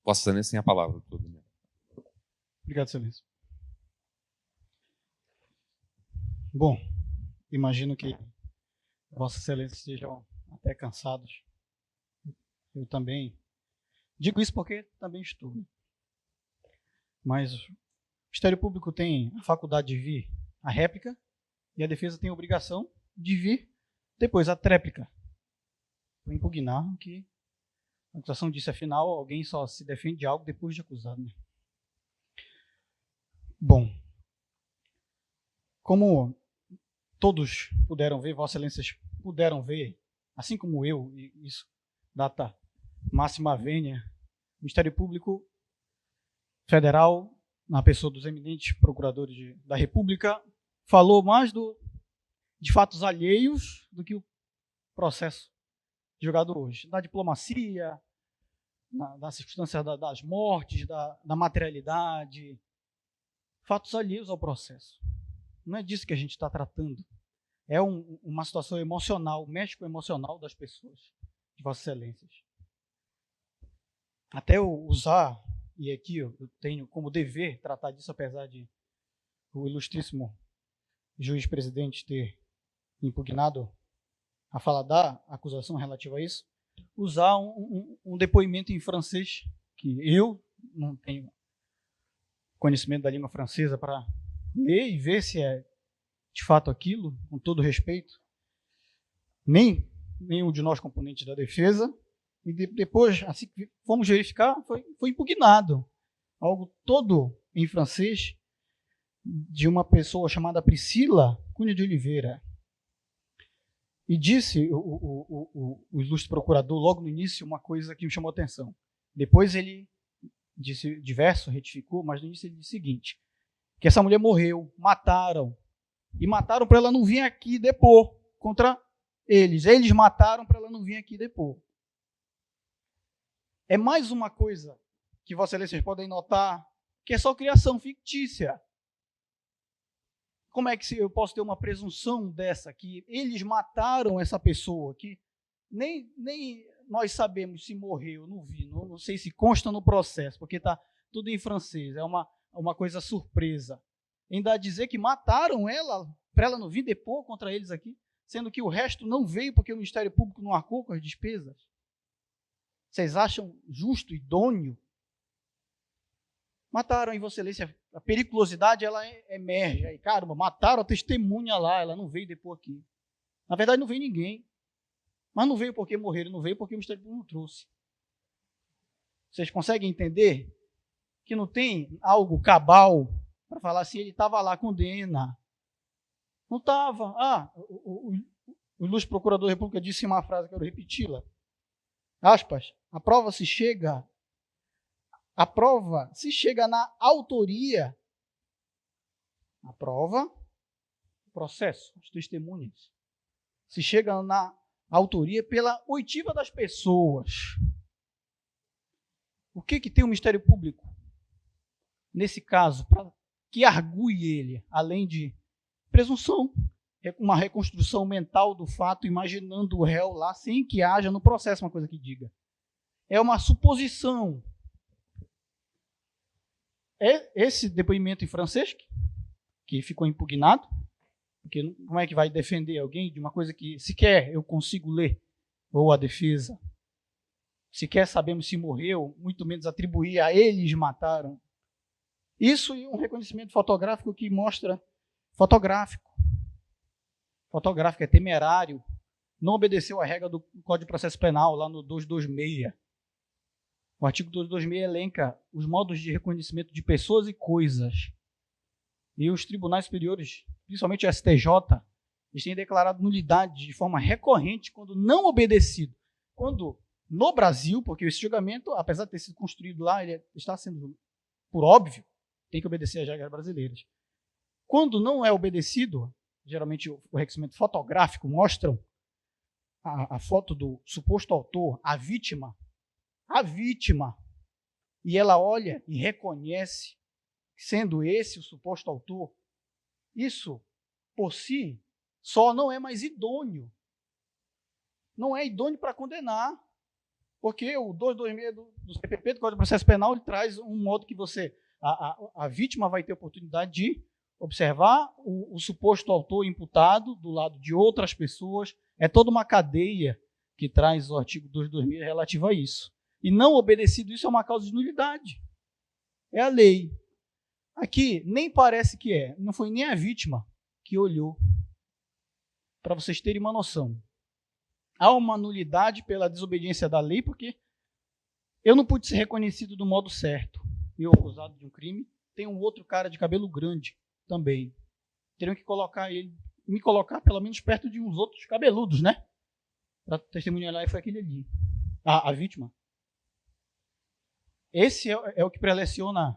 Vossa Excelência tem a palavra, doutor Daniel. Obrigado, Excelência. Bom, imagino que Vossa Excelência estejam até cansados. Eu também digo isso porque também estudo. Mas o Ministério Público tem a faculdade de vir a réplica e a defesa tem a obrigação de vir depois a tréplica. Vou impugnar que a acusação disse, afinal, alguém só se defende de algo depois de acusado. Né? Bom, como todos puderam ver, Vossa Excelências puderam ver, assim como eu, e isso data máxima vênia, o Ministério Público Federal, na pessoa dos eminentes procuradores da República, falou mais de fatos alheios do que o processo julgado hoje. Da diplomacia, da circunstância das mortes, da materialidade, fatos alheios ao processo. Não é disso que a gente está tratando. É uma situação emocional, médico-emocional das pessoas, de Vossas Excelências. Até eu usar, e aqui eu tenho como dever tratar disso, apesar de o ilustríssimo juiz-presidente ter impugnado a fala da acusação relativa a isso, usar um depoimento em francês, que eu não tenho conhecimento da língua francesa para ler e ver se é de fato aquilo, com todo respeito, nem nenhum de nós componentes da defesa, e depois, assim que fomos verificar, foi impugnado. Algo todo em francês, de uma pessoa chamada Priscila Cunha de Oliveira. E disse o ilustre procurador, logo no início, uma coisa que me chamou a atenção. Depois ele disse diverso, retificou, mas no início ele disse o seguinte, que essa mulher morreu, mataram, e mataram para ela não vir aqui depor contra eles. Eles mataram para ela não vir aqui depor. É mais uma coisa que Vossas Excelências podem notar, que é só criação fictícia. Como é que eu posso ter uma presunção dessa, que eles mataram essa pessoa, que nem nós sabemos se morreu, não vi, não sei se consta no processo, porque está tudo em francês, é uma coisa surpresa. Ainda dizer que mataram ela, para ela não vir depor contra eles aqui, sendo que o resto não veio porque o Ministério Público não arcou com as despesas. Vocês acham justo, idôneo? Mataram em Vossa Excelência. A periculosidade, ela emerge. Aí, caramba, mataram a testemunha lá, ela não veio depor aqui. Na verdade, não veio ninguém. Mas não veio porque morreram, não veio porque o Ministério Público não trouxe. Vocês conseguem entender que não tem algo cabal para falar assim, ele estava lá, condena. Não estava. O ilustre procurador da República disse uma frase, quero repeti-la. Aspas, a prova se chega na autoria. A prova, o processo, as testemunhas. Se chega na autoria pela oitiva das pessoas. O que tem o Ministério Público, nesse caso, para que argue ele, além de presunção, uma reconstrução mental do fato, imaginando o réu lá, sem que haja no processo uma coisa que diga. É uma suposição. Esse depoimento em francês, que ficou impugnado, porque como é que vai defender alguém de uma coisa que sequer eu consigo ler, ou a defesa, sequer sabemos se morreu, muito menos atribuir a eles mataram. Isso e um reconhecimento fotográfico que mostra, fotográfico é temerário, não obedeceu à regra do Código de Processo Penal, lá no 226. O artigo 226 elenca os modos de reconhecimento de pessoas e coisas. E os tribunais superiores, principalmente o STJ, eles têm declarado nulidade de forma recorrente quando não obedecido. Quando, no Brasil, porque esse julgamento, apesar de ter sido construído lá, ele está sendo, por óbvio, tem que obedecer às regras brasileiras. Quando não é obedecido, geralmente o reconhecimento fotográfico mostra a foto do suposto autor, a vítima, e ela olha e reconhece, sendo esse o suposto autor, isso, por si, só não é mais idôneo. Não é idôneo para condenar. Porque o 226 do CPP, do Código de Processo Penal, ele traz um modo que a vítima vai ter oportunidade de observar o suposto autor imputado do lado de outras pessoas. É toda uma cadeia que traz o artigo 226 relativo a isso. E não obedecido isso é uma causa de nulidade. É a lei. Aqui, nem parece que é. Não foi nem a vítima que olhou. Para vocês terem uma noção. Há uma nulidade pela desobediência da lei, porque eu não pude ser reconhecido do modo certo. Eu, acusado de um crime, tem um outro cara de cabelo grande também. Teriam que me colocar pelo menos perto de uns outros cabeludos, né? Para testemunhar lá, e foi aquele ali. A vítima. Esse é o que preleciona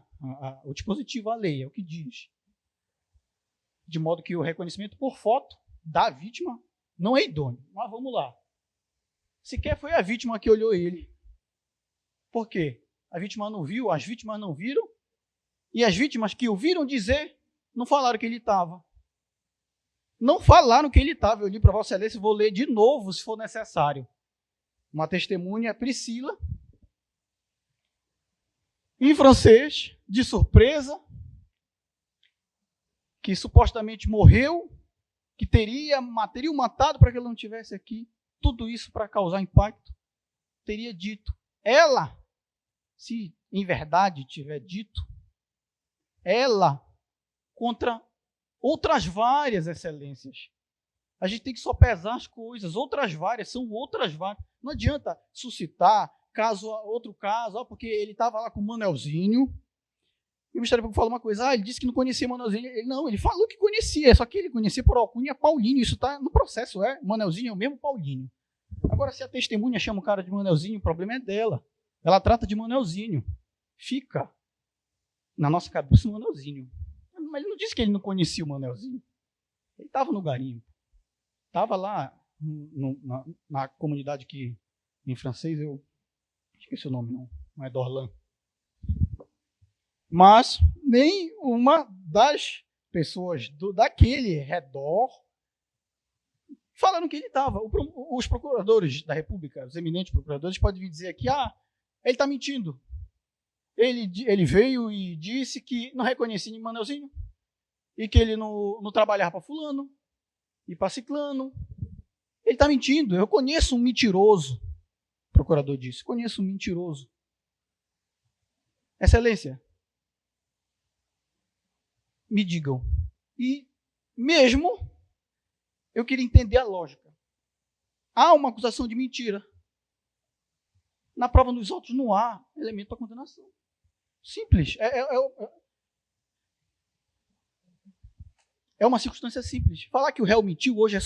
o dispositivo, a lei, é o que diz. De modo que o reconhecimento por foto da vítima não é idôneo. Mas vamos lá. Sequer foi a vítima que olhou ele. Por quê? A vítima não viu, as vítimas não viram, e as vítimas que o viram dizer, não falaram que ele estava. Não falaram que ele estava. Eu li para Vossa Excelência, vou ler de novo, se for necessário. Uma testemunha, Priscila, em francês, de surpresa, que supostamente morreu, que teria matado para que ele não estivesse aqui. Tudo isso para causar impacto. Teria dito. Ela, se em verdade tiver dito, ela contra outras várias excelências. A gente tem que só pesar as coisas. Outras várias, são outras várias. Não adianta suscitar outro caso, porque ele estava lá com o Manelzinho. E o Ministério Público falou uma coisa, ele disse que não conhecia o Manelzinho. Ele falou que conhecia, só que ele conhecia por alcunha Paulinho. Isso está no processo, Manelzinho é o mesmo Paulinho. Agora, se a testemunha chama o cara de Manelzinho, o problema é dela. Ela trata de Manelzinho. Fica na nossa cabeça o Manelzinho. Mas ele não disse que ele não conhecia o Manelzinho. Ele estava no garimpo. Estava lá na comunidade que, em francês, eu esqueci o nome, não é Dorlan. Mas nem uma das pessoas daquele redor falaram que ele estava. Os procuradores da República, os eminentes procuradores, podem vir dizer aqui, ele está mentindo. Ele veio e disse que não reconhecia Manelzinho e que ele não trabalhava para fulano e para ciclano. Ele está mentindo. Eu conheço um mentiroso. O procurador disse, conheço um mentiroso. Excelência, me digam. E mesmo eu queria entender a lógica. Há uma acusação de mentira. Na prova dos autos não há elemento para condenação. Simples. É uma circunstância simples. Falar que o réu mentiu hoje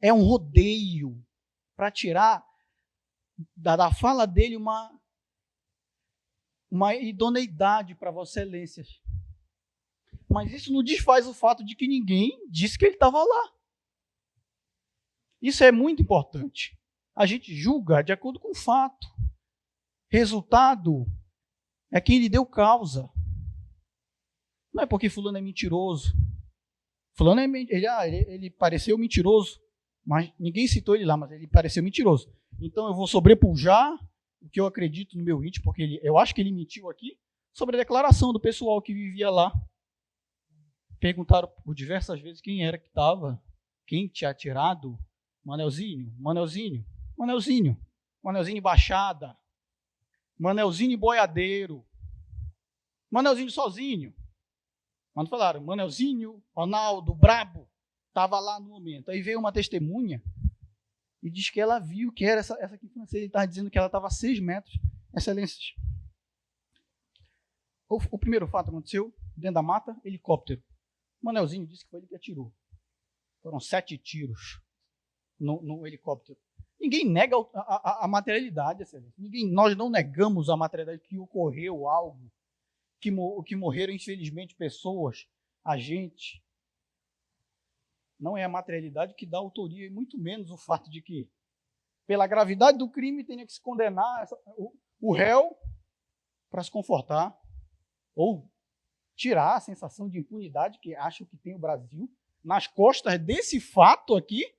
é um rodeio para tirar da fala dele uma idoneidade para Vossa Excelência. Mas isso não desfaz o fato de que ninguém disse que ele estava lá. Isso é muito importante. A gente julga de acordo com o fato. Resultado é quem lhe deu causa. Não é porque fulano é mentiroso. Fulano ele pareceu mentiroso, mas ninguém citou ele lá, mas ele pareceu mentiroso. Então eu vou sobrepujar o que eu acredito no meu íntimo, porque eu acho que ele mentiu aqui, sobre a declaração do pessoal que vivia lá. Perguntaram por diversas vezes quem era que estava, quem tinha atirado. Manelzinho Baixada, Manelzinho Boiadeiro, Manelzinho sozinho. Mas não falaram, Manelzinho, Ronaldo, Brabo, estava lá no momento. Aí veio uma testemunha e diz que ela viu que era essa aqui francesa. Ele estava dizendo que ela estava a 6 metros. Excelências. O primeiro fato aconteceu dentro da mata, helicóptero. Manelzinho disse que foi ele que atirou. Foram 7 tiros no helicóptero. Ninguém nega a materialidade, excelência. Nós não negamos a materialidade que ocorreu algo, que morreram, infelizmente, pessoas, agentes. Não é a materialidade que dá autoria, e muito menos o fato de que, pela gravidade do crime, tenha que se condenar o réu para se confortar, ou tirar a sensação de impunidade que acham que tem o Brasil nas costas desse fato aqui,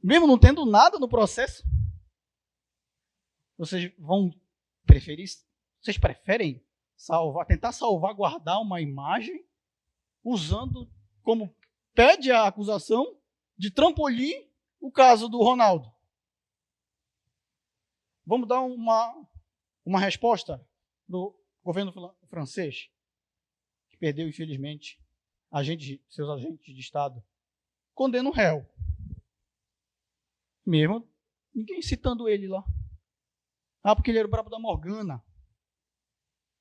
mesmo não tendo nada no processo. Vocês preferem tentar salvaguardar uma imagem usando como pede a acusação de trampolim o caso do Ronaldo? Vamos dar uma resposta para o governo francês, que perdeu, infelizmente, seus agentes de Estado. Condena o réu. Mesmo ninguém citando ele lá. Porque ele era o brabo da Morgana.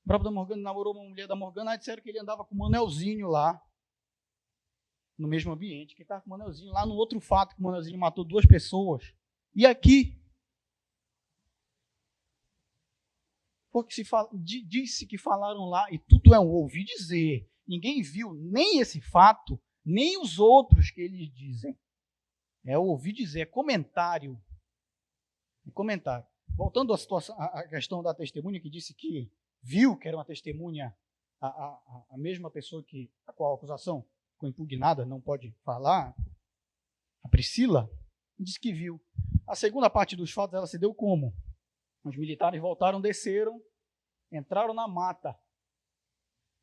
O brabo da Morgana namorou uma mulher da Morgana, aí disseram que ele andava com o Manelzinho lá, no mesmo ambiente, que estava com o Manelzinho lá no outro fato, que o Manelzinho matou 2 pessoas. E aqui, porque disse que falaram lá, e tudo é um ouvir dizer. Ninguém viu nem esse fato, nem os outros que eles dizem. É ouvir dizer, é comentário. É comentário. Voltando à questão da testemunha, que disse que viu que era uma testemunha, a mesma pessoa a qual a acusação ficou impugnada, não pode falar, a Priscila, disse que viu. A segunda parte dos fatos, ela se deu como? Os militares voltaram, desceram, entraram na mata.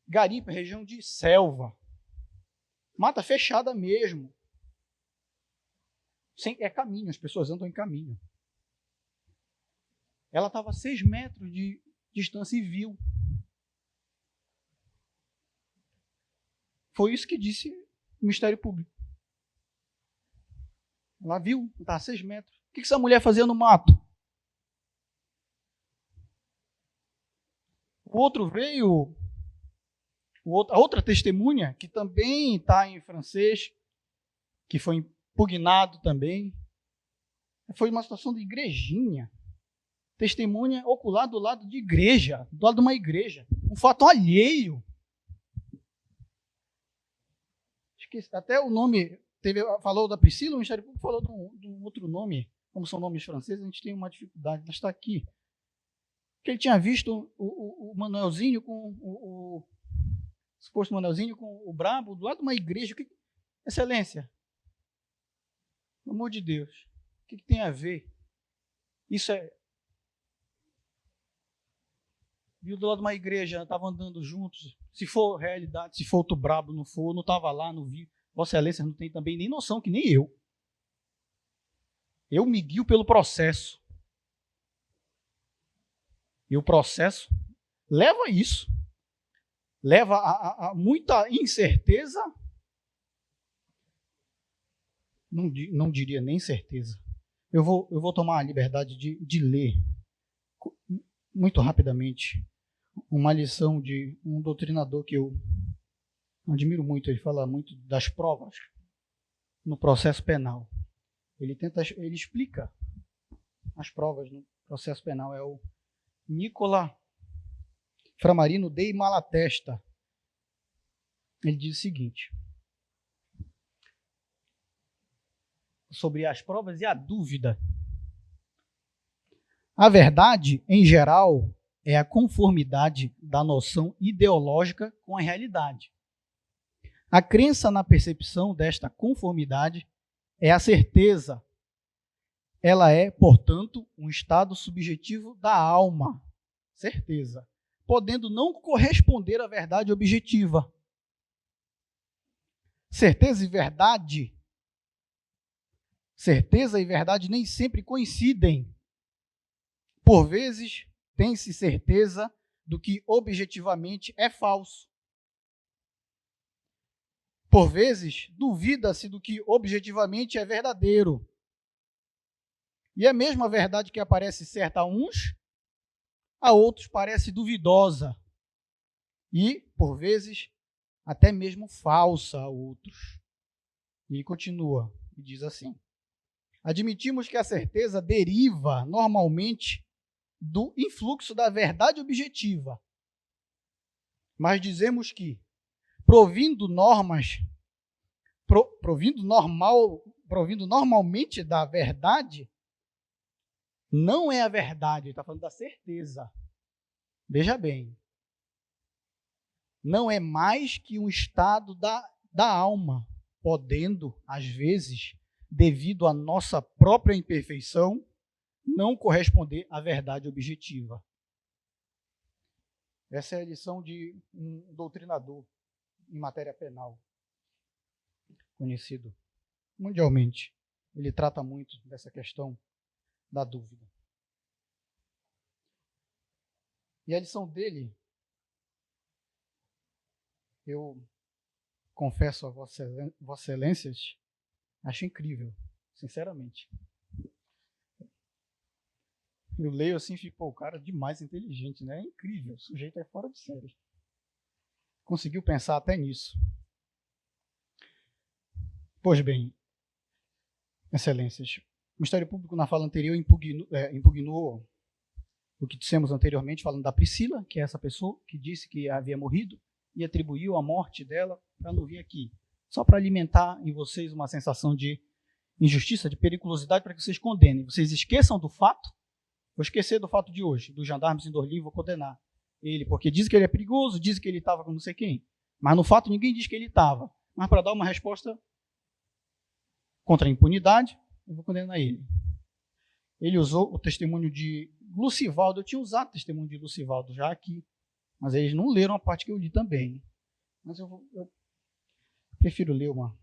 Garimpo, região de selva. Mata fechada mesmo. É caminho, as pessoas andam em caminho. Ela estava a 6 metros de distância e viu. Foi isso que disse o Ministério Público. Ela viu, estava a 6 metros. O que essa mulher fazia no mato? O outro veio, a outra testemunha, que também está em francês, que foi impugnado também, foi uma situação de igrejinha. Testemunha ocular do lado de igreja, do lado de uma igreja. Um fato alheio. Esqueci, até o nome, falou da Priscila, o Ministério Público falou de um outro nome. Como são nomes franceses, a gente tem uma dificuldade, mas está aqui. Que ele tinha visto o Manuelzinho com o suposto Manuelzinho com o brabo do lado de uma igreja. Excelência, pelo amor de Deus, o que tem a ver? Isso é... Viu do lado de uma igreja, estavam andando juntos. Se for realidade, se for outro brabo, não for, não estava lá, não vi. Vossa Excelência não tem também nem noção, que nem eu. Eu me guio pelo processo. E o processo leva a isso. Leva a muita incerteza. Não diria nem certeza. Eu vou tomar a liberdade de ler, muito rapidamente, uma lição de um doutrinador que eu admiro muito. Ele fala muito das provas no processo penal. Ele explica as provas no processo penal. É o Nicola Framarino dei Malatesta. Ele diz o seguinte, sobre as provas e a dúvida. A verdade, em geral, é a conformidade da noção ideológica com a realidade. A crença na percepção desta conformidade é a certeza. Ela é, portanto, um estado subjetivo da alma, certeza, podendo não corresponder à verdade objetiva. Certeza e verdade nem sempre coincidem. Por vezes, tem-se certeza do que objetivamente é falso. Por vezes, duvida-se do que objetivamente é verdadeiro. E a mesma verdade que aparece certa a uns, a outros parece duvidosa. E, por vezes, até mesmo falsa a outros. E continua, e diz assim: admitimos que a certeza deriva normalmente do influxo da verdade objetiva. Mas dizemos que, provindo normalmente da verdade, não é a verdade, ele está falando da certeza. Veja bem, não é mais que um estado da alma, podendo, às vezes, devido à nossa própria imperfeição, não corresponder à verdade objetiva. Essa é a lição de um doutrinador em matéria penal, conhecido mundialmente. Ele trata muito dessa questão da dúvida. E a lição dele, eu confesso a Vossas Excelências, acho incrível, sinceramente. Eu leio assim e fico, pô, o cara é demais inteligente, né? É incrível, o sujeito é fora de série. Conseguiu pensar até nisso. Pois bem, Excelências, o Ministério Público, na fala anterior, impugnou o que dissemos anteriormente, falando da Priscila, que é essa pessoa que disse que havia morrido, e atribuiu a morte dela para não vir aqui. Só para alimentar em vocês uma sensação de injustiça, de periculosidade, para que vocês condenem. Vocês esqueçam do fato. Vou esquecer do fato de hoje, dos gendarmes em Dorlim, vou condenar ele, porque diz que ele é perigoso, diz que ele estava com não sei quem. Mas no fato ninguém diz que ele estava. Mas para dar uma resposta contra a impunidade, eu vou condenar ele. Ele usou o testemunho de Lucivaldo. Eu tinha usado o testemunho de Lucivaldo já aqui, mas eles não leram a parte que eu li também. Mas eu prefiro ler uma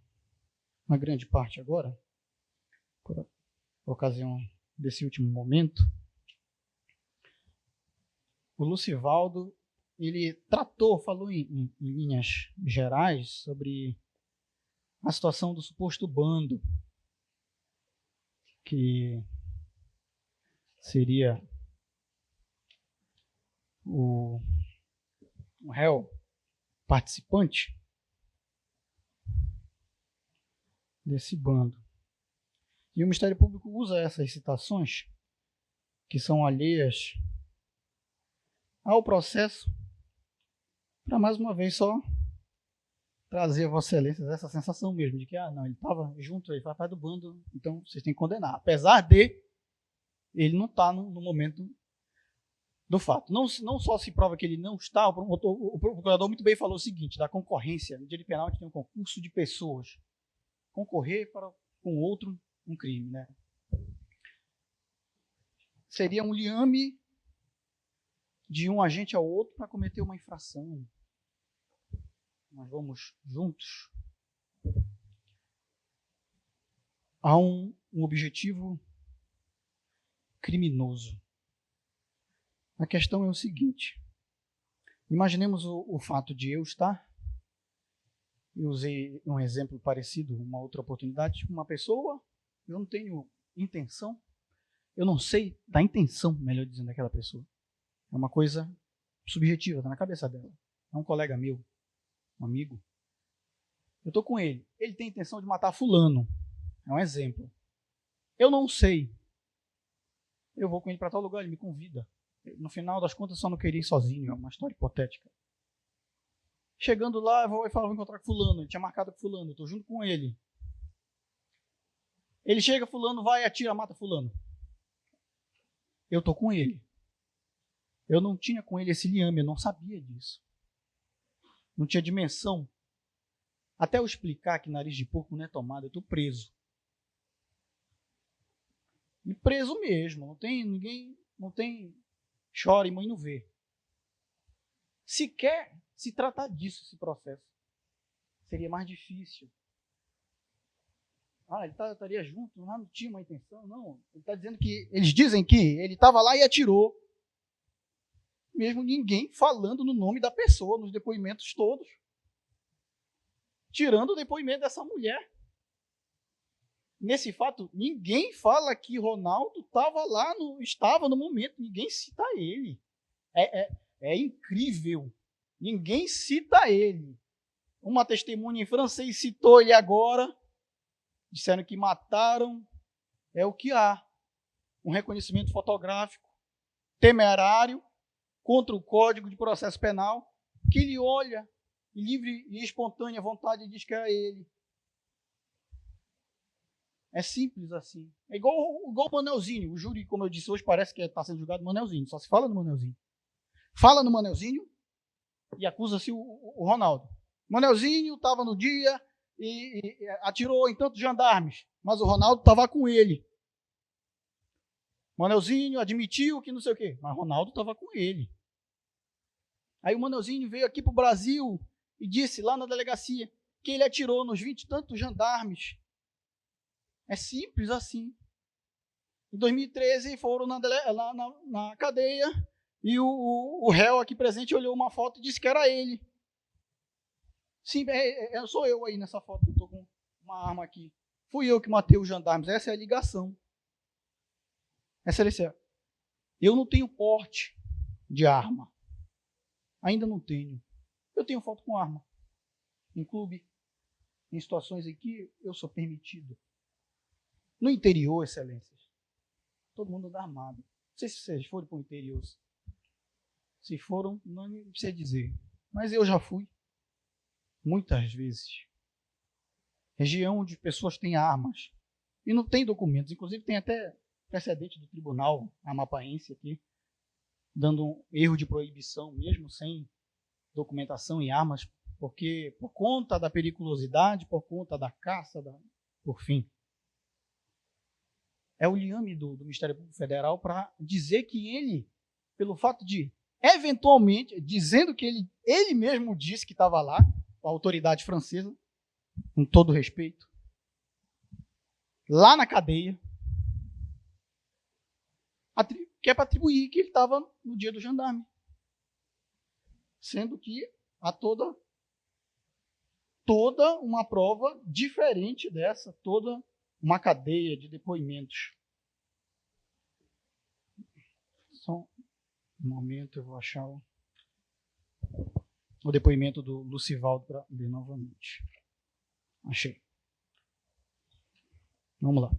grande parte agora, por ocasião desse último momento. O Lucivaldo, ele falou em linhas gerais sobre a situação do suposto bando, que seria o réu participante desse bando. E o Ministério Público usa essas citações, que são alheias ao processo, para mais uma vez só trazer a Vossa Excelência essa sensação mesmo, de que, não, ele estava junto, ele faz parte do bando, então vocês têm que condenar. Apesar de ele não estar no momento do fato. Não só se prova que ele não está, o procurador muito bem falou o seguinte, da concorrência. No direito penal a gente tem um concurso de pessoas. Concorrer com outro um crime, né? Seria um liame de um agente ao outro para cometer uma infração. Nós vamos juntos. Há um objetivo criminoso. A questão é o seguinte. Imaginemos o fato de eu usei um exemplo parecido, uma outra oportunidade, uma pessoa, eu não tenho intenção, eu não sei da intenção, melhor dizendo, daquela pessoa. É uma coisa subjetiva, está na cabeça dela. É um colega meu, um amigo. Eu estou com ele. Ele tem intenção de matar fulano. É um exemplo. Eu não sei. Eu vou com ele para tal lugar, ele me convida. No final das contas, eu só não queria ir sozinho. É uma história hipotética. Chegando lá, eu vou encontrar com fulano. Ele tinha marcado com fulano. Eu estou junto com ele. Ele chega, fulano vai, atira, mata fulano. Eu estou com ele. Eu não tinha com ele esse liame, eu não sabia disso. Não tinha dimensão. Até eu explicar que nariz de porco não é tomada, eu estou preso. E preso mesmo, não tem chora e mãe não vê. Sequer se tratar disso, esse processo, seria mais difícil. Ele estaria junto, não tinha uma intenção, não. Ele está dizendo que, eles dizem que ele estava lá e atirou. Mesmo ninguém falando no nome da pessoa, nos depoimentos todos. Tirando o depoimento dessa mulher. Nesse fato, ninguém fala que Ronaldo estava no momento, ninguém cita ele. É incrível. Ninguém cita ele. Uma testemunha em francês citou ele agora. Disseram que mataram. É o que há. Um reconhecimento fotográfico temerário contra o Código de Processo Penal, que ele olha, livre e espontânea vontade, e diz que era ele. É simples assim. É igual o Manelzinho. O júri, como eu disse hoje, parece que está sendo julgado Manelzinho. Só se fala no Manelzinho. Fala no Manelzinho e acusa-se o Ronaldo. Manelzinho estava no dia e atirou em tantos gendarmes, mas o Ronaldo estava com ele. Manelzinho admitiu que não sei o quê, mas Ronaldo estava com ele. Aí o Manelzinho veio aqui para o Brasil e disse lá na delegacia que ele atirou nos 20 e tantos gendarmes. É simples assim. Em 2013 foram na cadeia e o réu aqui presente olhou uma foto e disse que era ele. Sim, sou eu aí nessa foto, eu estou com uma arma aqui. Fui eu que matei os gendarmes, essa é a ligação. Excelência, eu não tenho porte de arma. Ainda não tenho. Eu tenho foto com arma. Em clube, em situações em que eu sou permitido. No interior, excelências, todo mundo anda armado. Não sei se vocês foram para o interior. Se foram, não precisa dizer. Mas eu já fui. Muitas vezes. Região onde pessoas têm armas. E não tem documentos. Inclusive tem até precedente do tribunal amapaense aqui, dando um erro de proibição, mesmo sem documentação e armas, porque por conta da periculosidade, por conta da caça, por fim. É o liame do Ministério Público Federal para dizer que ele, pelo fato de, eventualmente, dizendo que ele mesmo disse que estava lá, a autoridade francesa, com todo respeito, lá na cadeia, que é para atribuir que ele estava no dia do gendarme. Sendo que há toda uma prova diferente dessa, toda uma cadeia de depoimentos. Só um momento, eu vou achar o depoimento do Lucivaldo para ler novamente. Achei. Vamos lá.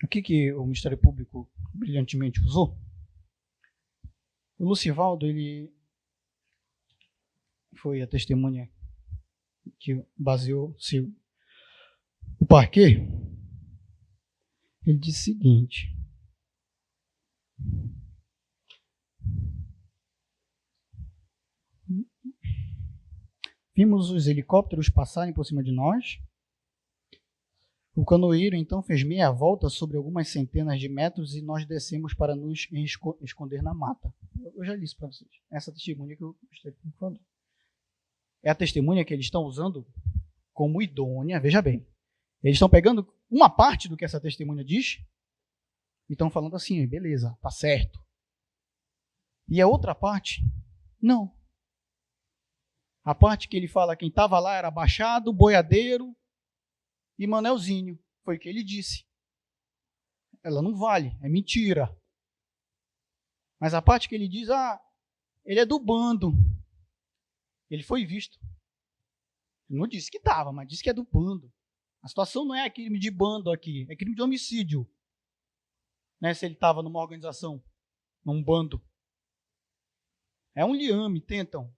O que o Ministério Público brilhantemente usou? O Lucivaldo, ele foi a testemunha que baseou-se o parquê. Ele disse o seguinte: vimos os helicópteros passarem por cima de nós. O canoeiro então fez meia volta sobre algumas centenas de metros e nós descemos para nos esconder na mata. Eu já li isso para vocês. Essa testemunha que eu estou falando. É a testemunha que eles estão usando como idônea. Veja bem. Eles estão pegando uma parte do que essa testemunha diz e estão falando assim, beleza, tá certo. E a outra parte, não. A parte que ele fala, quem estava lá era Baixado, Boiadeiro e Manelzinho. Foi o que ele disse. Ela não vale, é mentira. Mas a parte que ele diz, ele é do bando. Ele foi visto. Ele não disse que estava, mas disse que é do bando. A situação não é crime de bando aqui, é crime de homicídio. Né, se ele estava numa organização, num bando. É um liame, tentam.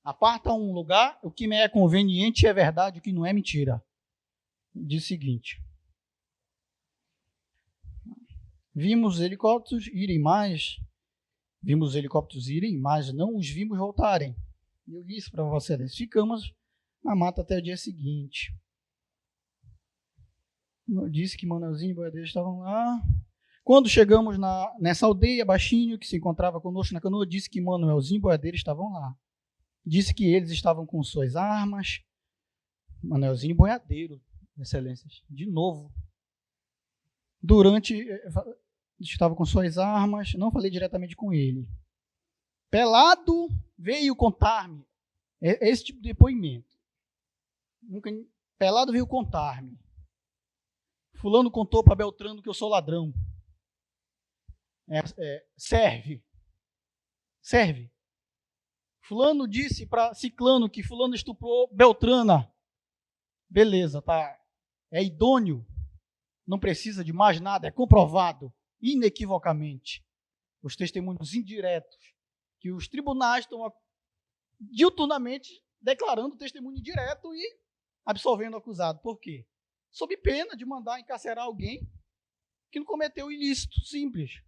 Apartam um lugar, o que me é conveniente é verdade, o que não é mentira. Diz o seguinte: vimos os helicópteros irem, mas não os vimos voltarem. Eu disse para vocês, ficamos na mata até o dia seguinte. Eu disse que Manelzinho e Boiadeiro estavam lá. Quando chegamos nessa aldeia, Baixinho, que se encontrava conosco na canoa, disse que Manuelzinho e Boiadeiro estavam lá. Disse que eles estavam com suas armas. Manuelzinho e Boiadeiro, excelências, de novo. Estava com suas armas, não falei diretamente com ele. Pelado veio contar-me. Esse tipo de depoimento. Pelado veio contar-me. Fulano contou para Beltrano que eu sou ladrão. Serve. Fulano disse para Ciclano que fulano estuprou Beltrana. Beleza, tá. É idôneo. Não precisa de mais nada, é comprovado inequivocamente. Os testemunhos indiretos que os tribunais estão diuturnamente declarando testemunho direto e absolvendo o acusado. Por quê? Sob pena de mandar encarcerar alguém que não cometeu ilícito, simples.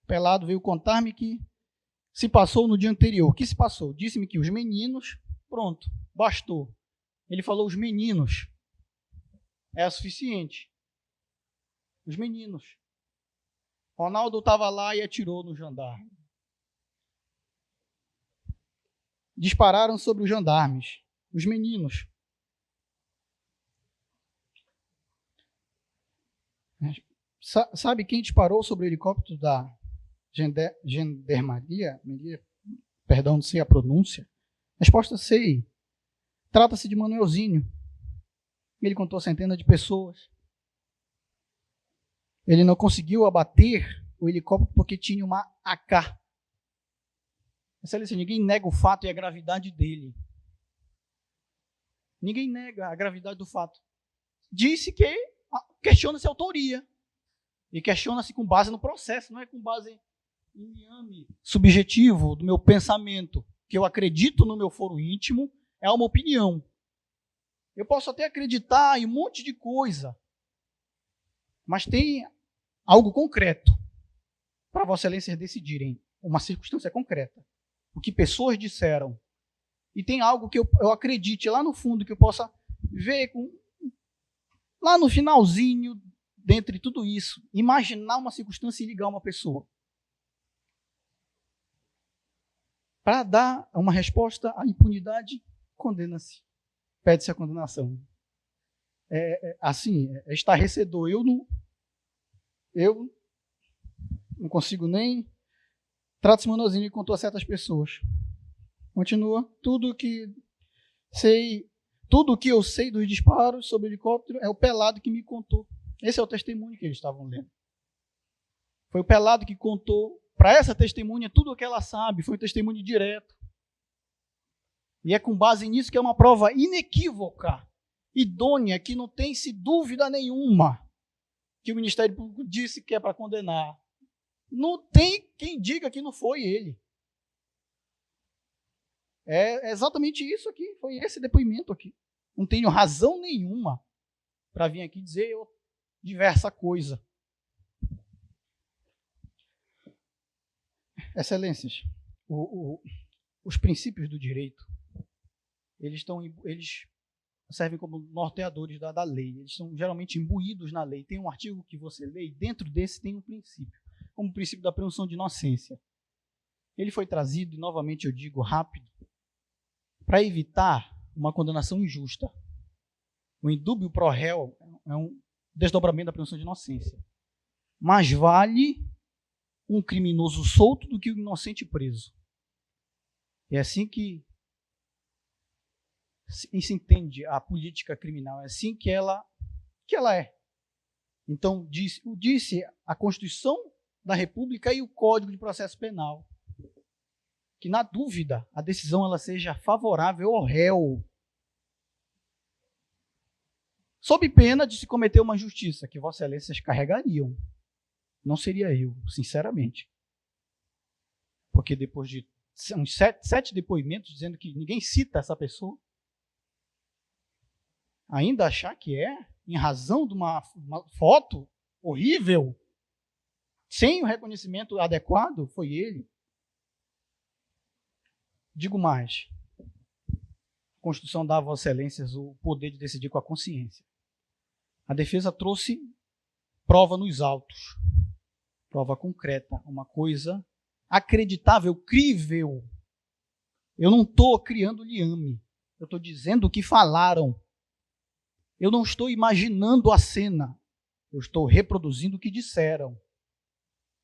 Pelado veio contar-me que se passou no dia anterior. O que se passou? Disse-me que os meninos, pronto, bastou. Ele falou os meninos. é suficiente. Os meninos. Ronaldo estava lá e atirou no jandarme. Dispararam sobre os jandarmes. Os meninos. Sabe quem disparou sobre o helicóptero da gendarmeria? Perdão, não sei a pronúncia. Resposta sei. Trata-se de Manuelzinho. Ele contou centenas de pessoas. Ele não conseguiu abater o helicóptero porque tinha uma AK. Excelência, ninguém nega o fato e a gravidade dele. Ninguém nega a gravidade do fato. Disse que questiona-se a autoria. E questiona-se com base no processo, não é com base em liame subjetivo do meu pensamento, que eu acredito no meu foro íntimo, é uma opinião. Eu posso até acreditar em um monte de coisa, mas tem algo concreto para Vossa Excelência decidirem, uma circunstância concreta. O que pessoas disseram. E tem algo que eu acredite lá no fundo, que eu possa ver lá no finalzinho, dentre tudo isso, imaginar uma circunstância e ligar uma pessoa. Para dar uma resposta à impunidade, condena-se. Pede-se a condenação. É estarrecedor. Eu não consigo nem... Trata-se Manuelzinho e contou a certas pessoas. Continua. Tudo que eu sei dos disparos sobre o helicóptero é o pelado que me contou. Esse é o testemunho que eles estavam lendo. Foi o pelado que contou para essa testemunha tudo o que ela sabe. Foi um testemunho direto. E é com base nisso que é uma prova inequívoca, idônea, que não tem-se dúvida nenhuma que o Ministério Público disse que é para condenar. Não tem quem diga que não foi ele. É exatamente isso aqui. Foi esse depoimento aqui. Não tenho razão nenhuma para vir aqui dizer diversa coisa. Excelências, os princípios do direito, eles servem como norteadores da lei. Eles são geralmente imbuídos na lei. Tem um artigo que você lê e dentro desse tem um princípio, como o princípio da presunção de inocência. Ele foi trazido, e novamente eu digo rápido, para evitar uma condenação injusta. O indúbio pro réu é um desdobramento da presunção de inocência. Mas vale um criminoso solto do que o inocente preso. É assim que se entende a política criminal, é assim que ela é. Então, disse a Constituição da República e o Código de Processo Penal, que na dúvida a decisão ela seja favorável ao réu, sob pena de se cometer uma injustiça que Vossa Excelências carregariam. Não seria eu, sinceramente. Porque depois de uns 7 depoimentos dizendo que ninguém cita essa pessoa, ainda achar que em razão de uma foto horrível, sem o reconhecimento adequado, foi ele. Digo mais, a Constituição dá a Vossa Excelências o poder de decidir com a consciência. A defesa trouxe prova nos autos, prova concreta, uma coisa acreditável, crível. Eu não estou criando liame, eu estou dizendo o que falaram. Eu não estou imaginando a cena, eu estou reproduzindo o que disseram.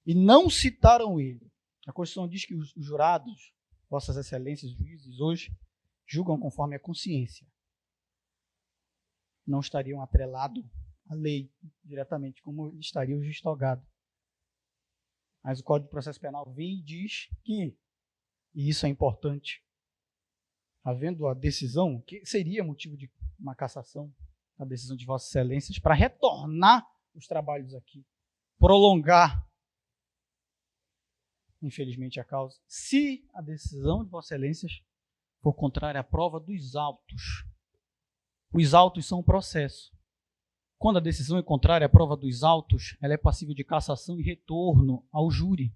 E não citaram ele. A Constituição diz que os jurados, Vossas Excelências, juízes, hoje, julgam conforme a consciência. Não estariam atrelados à lei diretamente, como estaria o juiz togado. Mas o Código de Processo Penal vem e diz que, e isso é importante, havendo a decisão, que seria motivo de uma cassação, a decisão de Vossas Excelências, para retornar os trabalhos aqui, prolongar, infelizmente, a causa, se a decisão de Vossas Excelências for contrária à prova dos autos. Os autos são um processo. Quando a decisão é contrária à prova dos autos, ela é passível de cassação e retorno ao júri.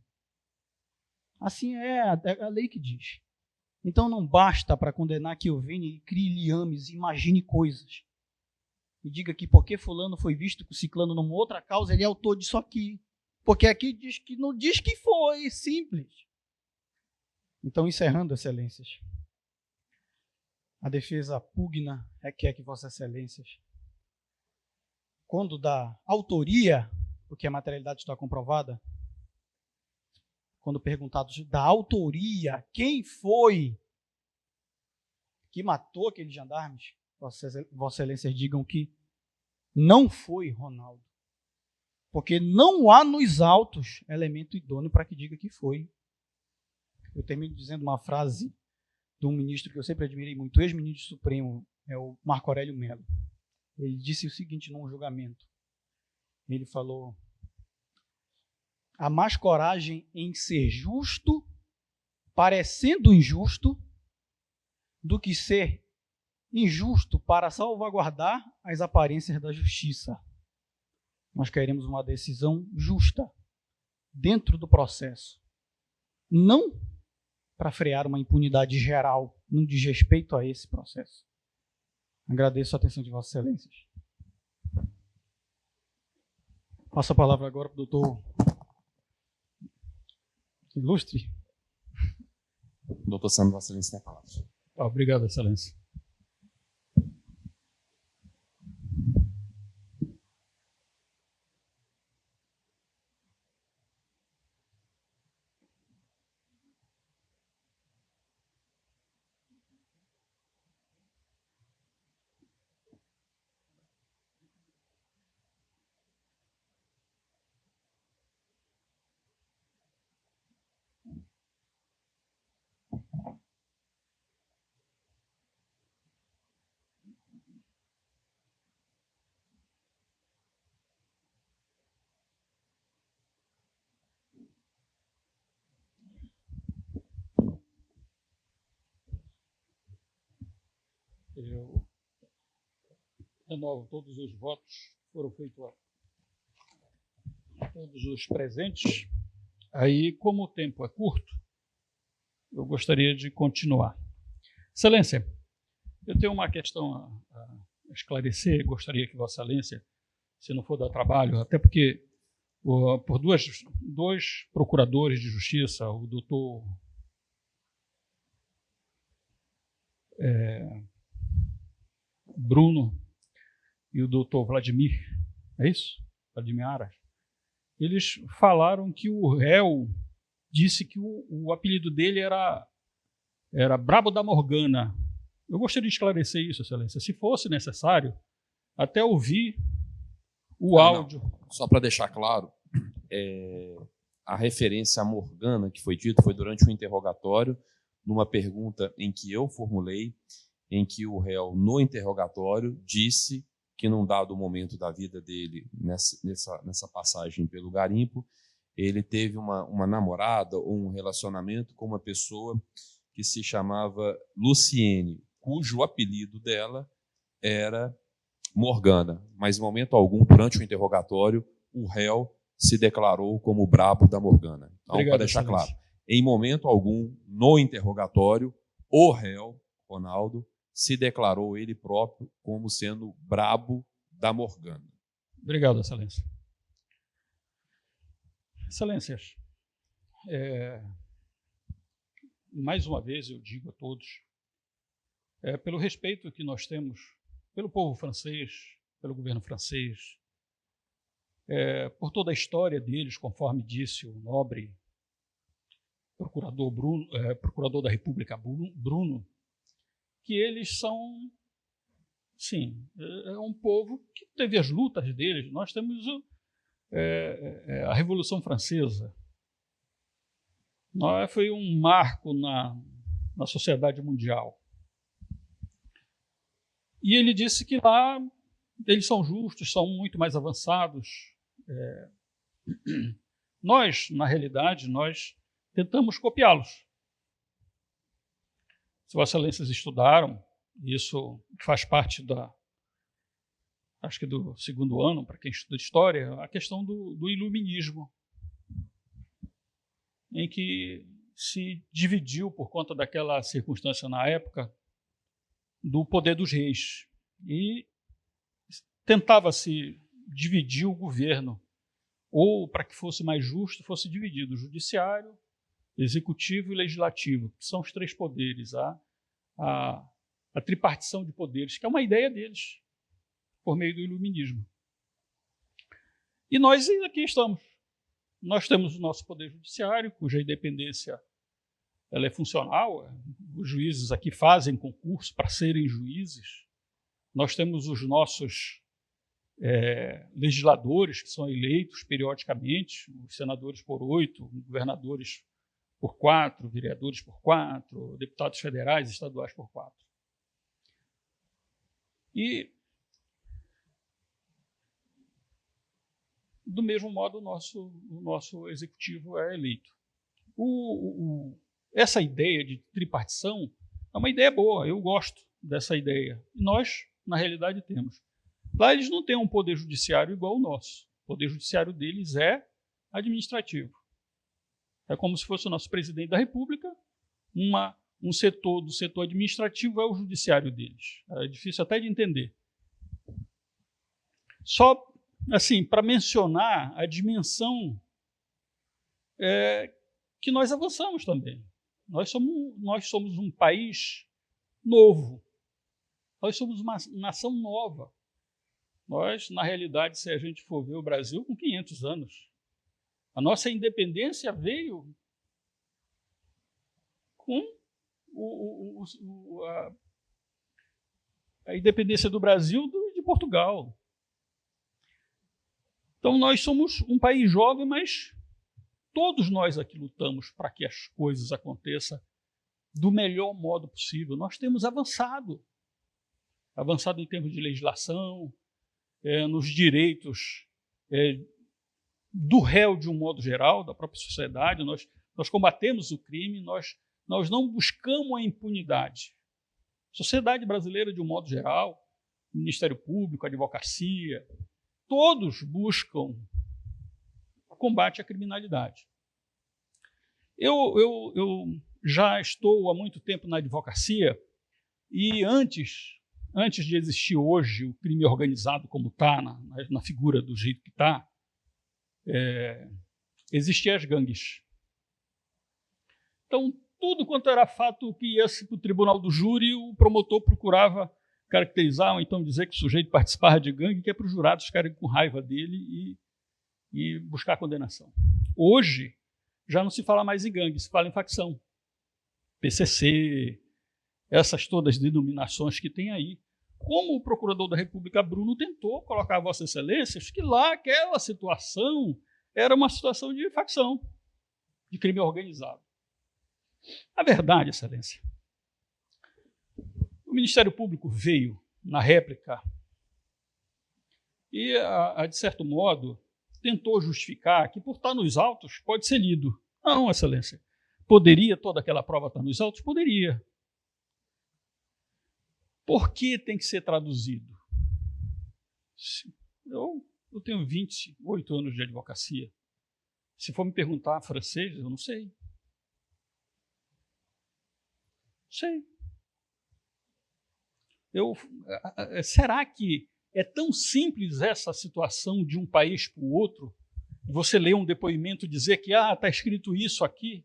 Assim é a lei que diz. Então não basta para condenar que eu venha e crie liames, imagine coisas. e diga que porque fulano foi visto com ciclano numa outra causa, ele é autor disso aqui. Porque aqui diz que não diz que foi, simples. Então, encerrando, excelências, a defesa pugna requer que vossas excelências, quando da autoria, porque a materialidade está comprovada, quando perguntados da autoria, quem foi que matou aqueles gendarmes, vossas excelências digam que não foi Ronaldo. Porque não há nos autos elemento idôneo para que diga que foi. Eu termino dizendo uma frase de um ministro que eu sempre admirei muito, ex-ministro supremo, é o Marco Aurélio Mello. Ele disse o seguinte num julgamento. Ele falou: há mais coragem em ser justo, parecendo injusto, do que ser injusto para salvaguardar as aparências da justiça. Nós queremos uma decisão justa dentro do processo, não para frear uma impunidade geral, no desrespeito a esse processo. Agradeço a atenção de Vossas Excelências. Passo a palavra agora para o doutor Ilustre. Doutor Sandro, Vossa Excelência tem a palavra. Obrigado, Excelência. Eu renovo todos os votos que foram feitos a todos os presentes. Aí, como o tempo é curto, eu gostaria de continuar. Excelência, eu tenho uma questão a esclarecer, gostaria que Vossa Excelência, se não for dar trabalho, até porque por dois procuradores de justiça, o doutor Bruno e o doutor Vladimir, é isso? Vladimir Aras. Eles falaram que o réu disse que o apelido dele era Brabo da Morgana. Eu gostaria de esclarecer isso, Excelência. Se fosse necessário, até ouvir o áudio. Não. Só para deixar claro, a referência à Morgana que foi dito foi durante um interrogatório, numa pergunta em que eu formulei, em que o réu, no interrogatório, disse que num dado momento da vida dele, nessa passagem pelo garimpo, ele teve uma namorada ou um relacionamento com uma pessoa que se chamava Luciene, cujo apelido dela era Morgana. Mas, em momento algum, durante o interrogatório, o réu se declarou como o Brabo da Morgana. Então, para deixar claro, em momento algum, no interrogatório, o réu, Ronaldo, se declarou ele próprio como sendo Brabo da Morgana. Obrigado, Excelência. Excelências, mais uma vez eu digo a todos, pelo respeito que nós temos pelo povo francês, pelo governo francês, por toda a história deles, conforme disse o nobre procurador da República Bruno, que eles são, sim, é um povo que teve as lutas deles. Nós temos a Revolução Francesa. Foi um marco na sociedade mundial. E ele disse que lá eles são justos, são muito mais avançados. Nós, na realidade, nós tentamos copiá-los. Se Vossas Excelências estudaram, isso faz parte acho que do segundo ano, para quem estuda história, a questão do iluminismo, em que se dividiu, por conta daquela circunstância na época, do poder dos reis. E tentava-se dividir o governo, ou, para que fosse mais justo, fosse dividido o judiciário, executivo e legislativo, que são os três poderes, a tripartição de poderes, que é uma ideia deles, por meio do iluminismo. E nós aqui estamos. Nós temos o nosso poder judiciário, cuja independência ela é funcional. Os juízes aqui fazem concurso para serem juízes. Nós temos os nossos legisladores, que são eleitos periodicamente, os senadores por 8, governadores por 4, vereadores por 4, deputados federais e estaduais por 4. E, do mesmo modo, o nosso executivo é eleito. Essa ideia de tripartição é uma ideia boa, eu gosto dessa ideia. E nós, na realidade, temos. Lá eles não têm um poder judiciário igual ao nosso. O poder judiciário deles é administrativo. É como se fosse o nosso presidente da República, um setor do setor administrativo é o judiciário deles. É difícil até de entender. Só, assim, para mencionar a dimensão que nós avançamos também. Nós somos um país novo. Nós somos uma nação nova. Nós, na realidade, se a gente for ver o Brasil, com 500 anos. A nossa independência veio com a independência do Brasil e de Portugal. Então, nós somos um país jovem, mas todos nós aqui lutamos para que as coisas aconteçam do melhor modo possível. Nós temos avançado em termos de legislação, nos direitos do réu de um modo geral, da própria sociedade. Nós combatemos o crime, nós não buscamos a impunidade. Sociedade brasileira, de um modo geral, Ministério Público, advocacia, todos buscam o combate à criminalidade. Eu já estou há muito tempo na advocacia e antes de existir hoje o crime organizado como está, na figura do jeito que está, existiam as gangues. Então, tudo quanto era fato que ia para o tribunal do júri, o promotor procurava caracterizar ou então dizer que o sujeito participava de gangue, que é para os jurados ficarem com raiva dele e buscar condenação. Hoje, já não se fala mais em gangue, se fala em facção. PCC, essas todas as denominações que tem aí. Como o procurador da República, Bruno, tentou colocar a Vossa Excelência, que lá aquela situação era uma situação de facção, de crime organizado. A verdade, Excelência, o Ministério Público veio na réplica e, de certo modo, tentou justificar que, por estar nos autos, pode ser lido. Não, Excelência. Poderia toda aquela prova estar nos autos? Poderia. Por que tem que ser traduzido? Eu tenho 28 anos de advocacia. Se for me perguntar francês, eu não sei. Será que é tão simples essa situação de um país para o outro? Você lê um depoimento e dizer que está escrito isso aqui?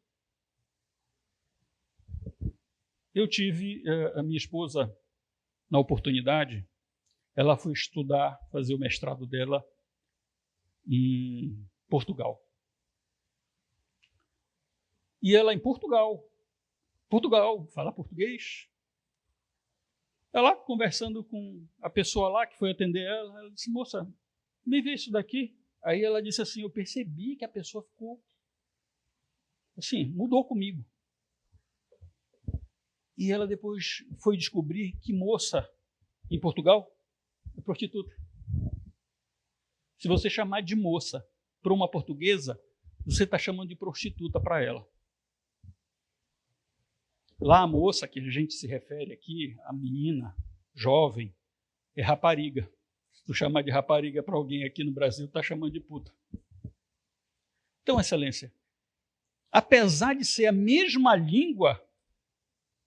Eu tive a minha esposa, na oportunidade, ela foi estudar, fazer o mestrado dela em Portugal. E ela em Portugal, fala português. Ela, conversando com a pessoa lá que foi atender ela disse, moça, me vê isso daqui. Aí ela disse assim, eu percebi que a pessoa ficou, assim, mudou comigo. E ela depois foi descobrir que moça em Portugal é prostituta. Se você chamar de moça para uma portuguesa, você está chamando de prostituta para ela. Lá a moça, que a gente se refere aqui, a menina, jovem, é rapariga. Se tu chamar de rapariga para alguém aqui no Brasil, está chamando de puta. Então, Excelência, apesar de ser a mesma língua,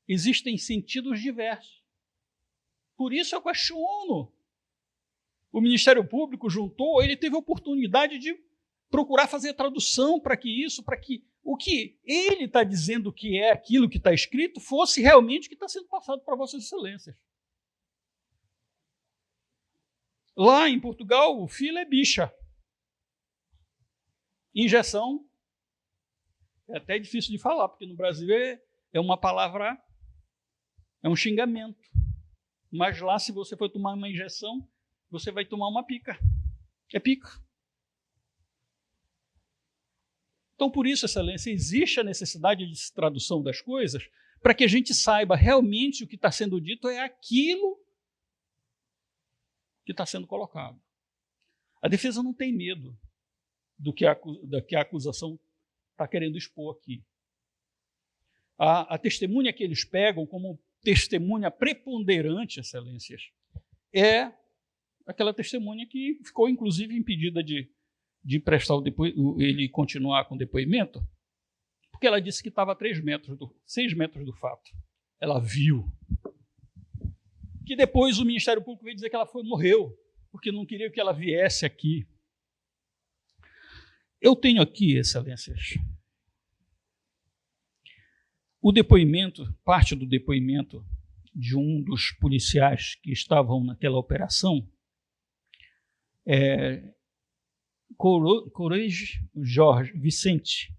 existem sentidos diversos. Por isso eu questiono O Ministério Público juntou, ele teve a oportunidade de procurar fazer a tradução para que o que ele está dizendo que é aquilo que está escrito fosse realmente o que está sendo passado para Vossas Excelências. Lá em Portugal, o fila é bicha. Injeção é até difícil de falar, porque no Brasil é uma palavra, é um xingamento. Mas lá, se você for tomar uma injeção, você vai tomar uma pica. É pica. Então, por isso, Excelência, existe a necessidade de tradução das coisas para que a gente saiba realmente o que está sendo dito é aquilo que está sendo colocado. A defesa não tem medo do que a acusação está querendo expor aqui. A testemunha que eles pegam como testemunha preponderante, Excelências, é aquela testemunha que ficou, inclusive, impedida de prestar ele continuar com o depoimento, porque ela disse que estava a 6 metros do fato. Ela viu. Que depois o Ministério Público veio dizer que ela morreu, porque não queria que ela viesse aqui. Eu tenho aqui, Excelências, o depoimento, parte do depoimento de um dos policiais que estavam naquela operação, Courage Jorge Vicente,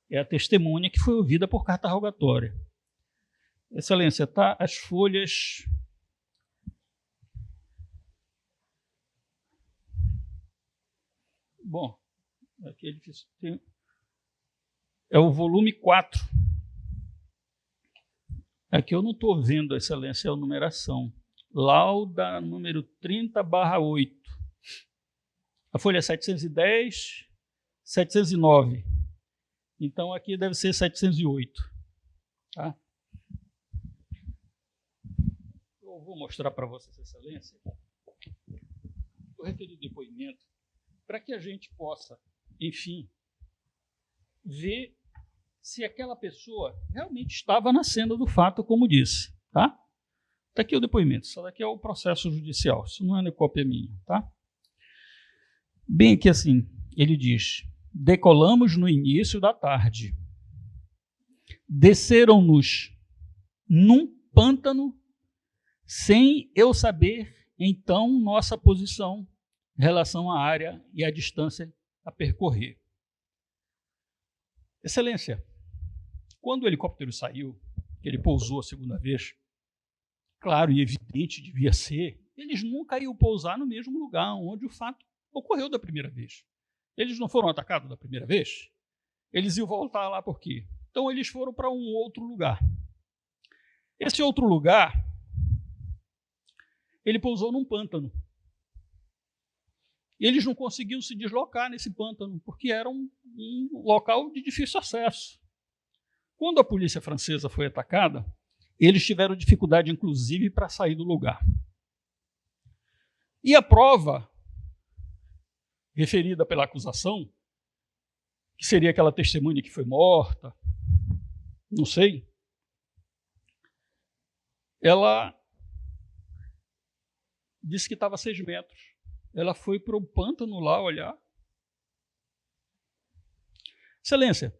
é a testemunha que foi ouvida por carta rogatória. Excelência, tá as folhas. Bom, aqui é difícil. É o volume 4. Aqui eu não estou vendo, Excelência, a numeração. Lauda número 30/8. A folha é 710, 709. Então aqui deve ser 708. Tá? Eu vou mostrar para Vossas Excelências o referido depoimento para que a gente possa, enfim, ver se aquela pessoa realmente estava na cena do fato, como disse. Tá? Está aqui o depoimento. Isso daqui é o processo judicial. Isso não é cópia minha. Tá? Bem aqui assim, ele diz: decolamos no início da tarde. Desceram-nos num pântano sem eu saber, então, nossa posição em relação à área e à distância a percorrer. Excelência, quando o helicóptero saiu, ele pousou a segunda vez, claro e evidente devia ser, eles nunca iam pousar no mesmo lugar onde o fato ocorreu da primeira vez. Eles não foram atacados da primeira vez? Eles iam voltar lá por quê? Então eles foram para um outro lugar. Esse outro lugar, ele pousou num pântano. E eles não conseguiam se deslocar nesse pântano, porque era um local de difícil acesso. Quando a polícia francesa foi atacada, eles tiveram dificuldade, inclusive, para sair do lugar. E a prova referida pela acusação, que seria aquela testemunha que foi morta, não sei, ela disse que estava a 6 metros. Ela foi para o pântano lá olhar. Excelência,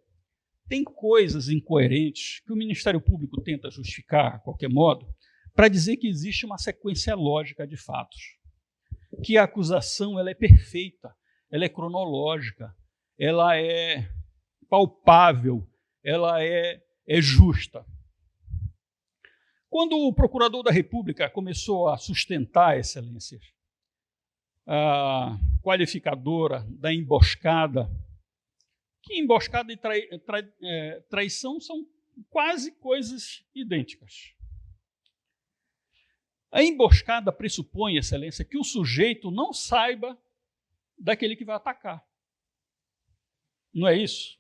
tem coisas incoerentes que o Ministério Público tenta justificar, a qualquer modo, para dizer que existe uma sequência lógica de fatos. Que a acusação ela é perfeita, ela é cronológica, ela é palpável, ela é justa. Quando o procurador da República começou a sustentar, Excelências, a qualificadora da emboscada, que emboscada e traição são quase coisas idênticas. A emboscada pressupõe, Excelência, que o sujeito não saiba daquele que vai atacar. Não é isso?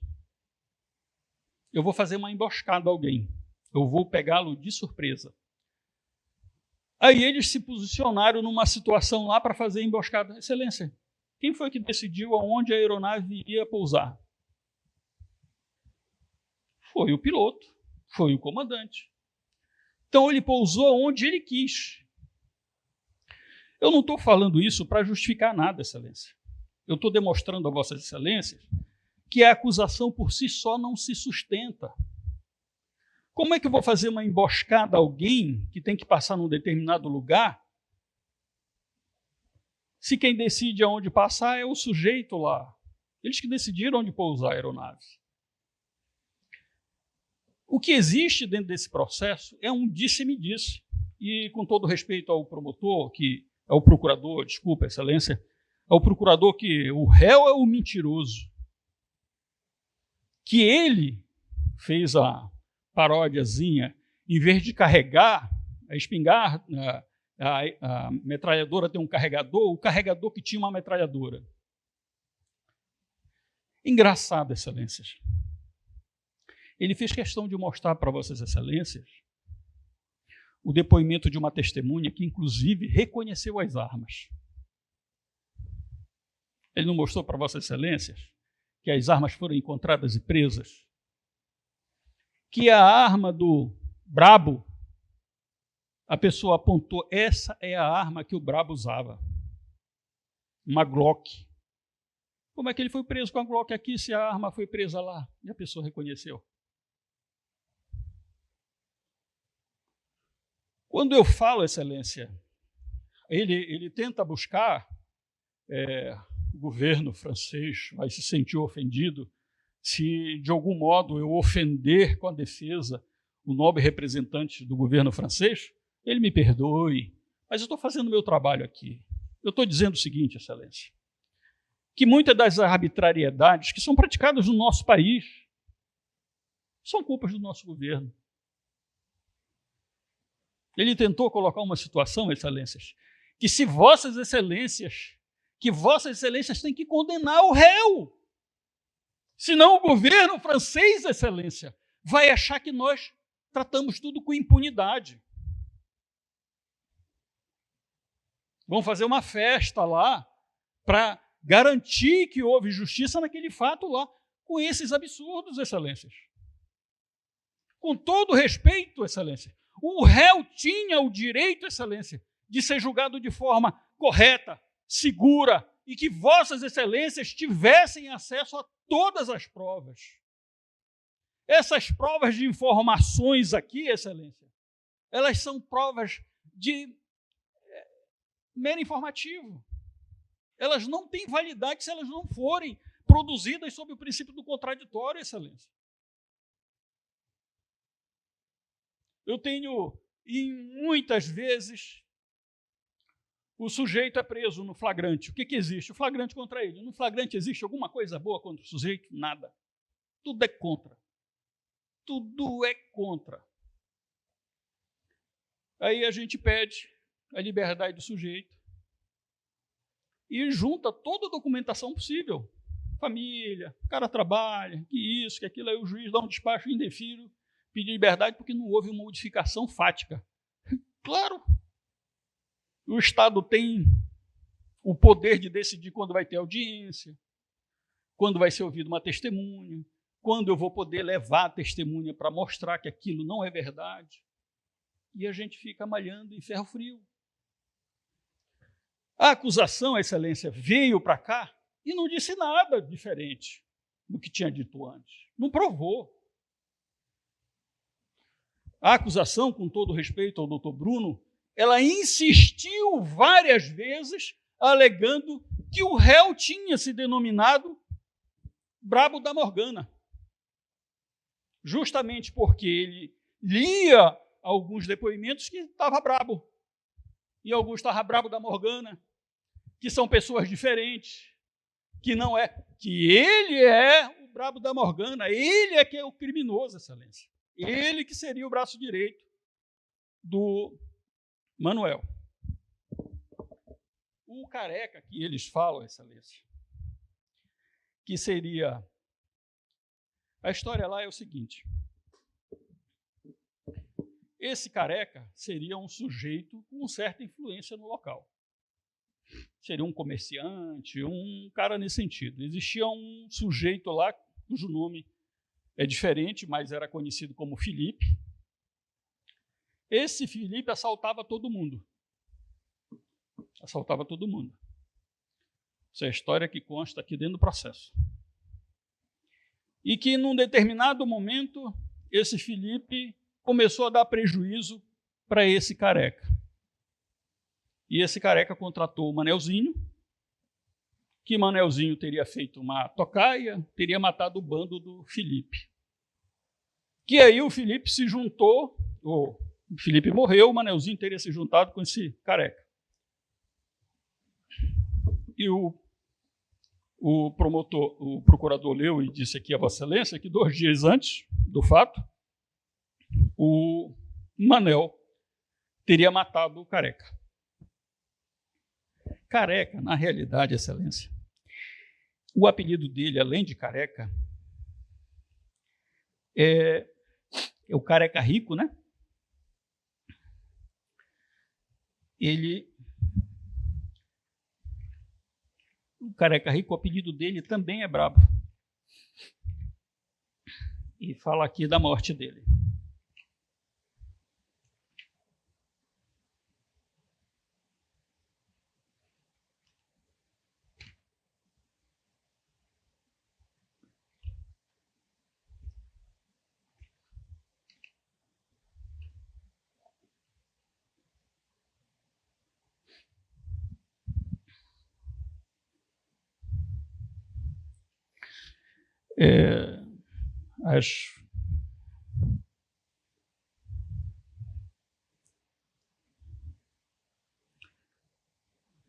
Eu vou fazer uma emboscada a alguém. Eu vou pegá-lo de surpresa. Aí eles se posicionaram numa situação lá para fazer a emboscada. Excelência, quem foi que decidiu aonde a aeronave ia pousar? Foi o piloto, foi o comandante. Então ele pousou onde ele quis. Eu não estou falando isso para justificar nada, Excelência. Eu estou demonstrando a Vossas Excelências que a acusação por si só não se sustenta. Como é que eu vou fazer uma emboscada a alguém que tem que passar num determinado lugar, se quem decide aonde passar é o sujeito lá? Eles que decidiram onde pousar a aeronave. O que existe dentro desse processo é um disse-me-disse. E, com todo respeito ao promotor, que é o procurador, desculpa, Excelência, ao procurador que o réu é o mentiroso, que ele fez a paródiazinha, em vez de carregar a espingarda, a metralhadora tem um carregador, o carregador que tinha uma metralhadora. Engraçado, Excelências. Ele fez questão de mostrar para Vossas Excelências o depoimento de uma testemunha que, inclusive, reconheceu as armas. Ele não mostrou para Vossas Excelências que as armas foram encontradas e presas, que a arma do Brabo, a pessoa apontou, essa é a arma que o Brabo usava, uma Glock. Como é que ele foi preso com a Glock aqui se a arma foi presa lá e a pessoa reconheceu? Quando eu falo, Excelência, ele tenta buscar, o governo francês vai se sentir ofendido se, de algum modo, eu ofender com a defesa o nobre representante do governo francês. Ele me perdoe, mas eu estou fazendo o meu trabalho aqui. Eu estou dizendo o seguinte, Excelência, que muitas das arbitrariedades que são praticadas no nosso país são culpas do nosso governo. Ele tentou colocar uma situação, Excelências, que se Vossas Excelências têm que condenar o réu. Senão o governo francês, Excelência, vai achar que nós tratamos tudo com impunidade. Vão fazer uma festa lá para garantir que houve justiça naquele fato lá, com esses absurdos, Excelências. Com todo respeito, Excelência, o réu tinha o direito, Excelência, de ser julgado de forma correta, segura, e que Vossas Excelências tivessem acesso a todas as provas. Essas provas de informações aqui, Excelência, elas são provas de mero informativo. Elas não têm validade se elas não forem produzidas sob o princípio do contraditório, Excelência. Eu tenho, e muitas vezes, o sujeito é preso no flagrante. O que existe? O flagrante contra ele. No flagrante existe alguma coisa boa contra o sujeito? Nada. Tudo é contra. Tudo é contra. Aí a gente pede a liberdade do sujeito e junta toda a documentação possível. Família, o cara trabalha, que isso, que aquilo. Aí o juiz dá um despacho indefiro, pedir liberdade porque não houve uma modificação fática. Claro, o Estado tem o poder de decidir quando vai ter audiência, quando vai ser ouvido uma testemunha, quando eu vou poder levar a testemunha para mostrar que aquilo não é verdade. E a gente fica malhando em ferro frio. A acusação, Excelência, veio para cá e não disse nada diferente do que tinha dito antes. Não provou. A acusação, com todo respeito ao doutor Bruno, ela insistiu várias vezes, alegando que o réu tinha se denominado Brabo da Morgana. Justamente porque ele lia alguns depoimentos que estava brabo. E alguns estavam brabo da Morgana, que são pessoas diferentes, que não é, que ele é o Brabo da Morgana, ele é que é o criminoso, Excelência. Ele que seria o braço direito do Manuel. O careca que eles falam, Excelência, que seria... A história lá é o seguinte. Esse careca seria um sujeito com certa influência no local. Seria um comerciante, um cara nesse sentido. Existia um sujeito lá, cujo nome é diferente, mas era conhecido como Felipe. Esse Felipe assaltava todo mundo. assaltava todo mundo. Essa é a história que consta aqui dentro do processo. E que, num determinado momento, esse Felipe começou a dar prejuízo para esse careca. E esse careca contratou o Manelzinho, que Manelzinho teria feito uma tocaia, teria matado o bando do Felipe. Que aí o Felipe se juntou, o Felipe morreu, o Manelzinho teria se juntado com esse careca. E o procurador leu e disse aqui a Vossa Excelência que 2 dias antes do fato, o Manel teria matado o careca. Careca, na realidade, Excelência, o apelido dele, além de careca, é o careca rico, né? O careca rico, o apelido dele também é brabo. E fala aqui da morte dele.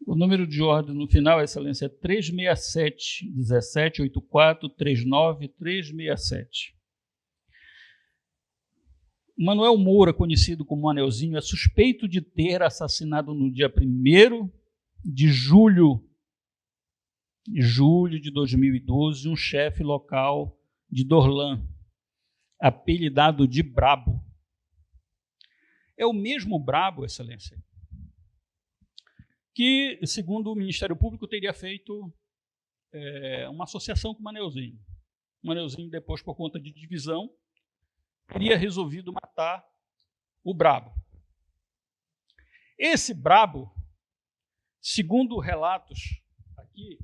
O número de ordem no final, Excelência, é 367, 1784, 39, 367. Manuel Moura, conhecido como Manelzinho, é suspeito de ter assassinado no dia 1º de julho de 2012, um chefe local de Dorlã, apelidado de Brabo. É o mesmo Brabo, Excelência, que, segundo o Ministério Público, teria feito uma associação com o Manelzinho. O Manelzinho, depois, por conta de divisão, teria resolvido matar o Brabo. Esse Brabo, segundo relatos aqui,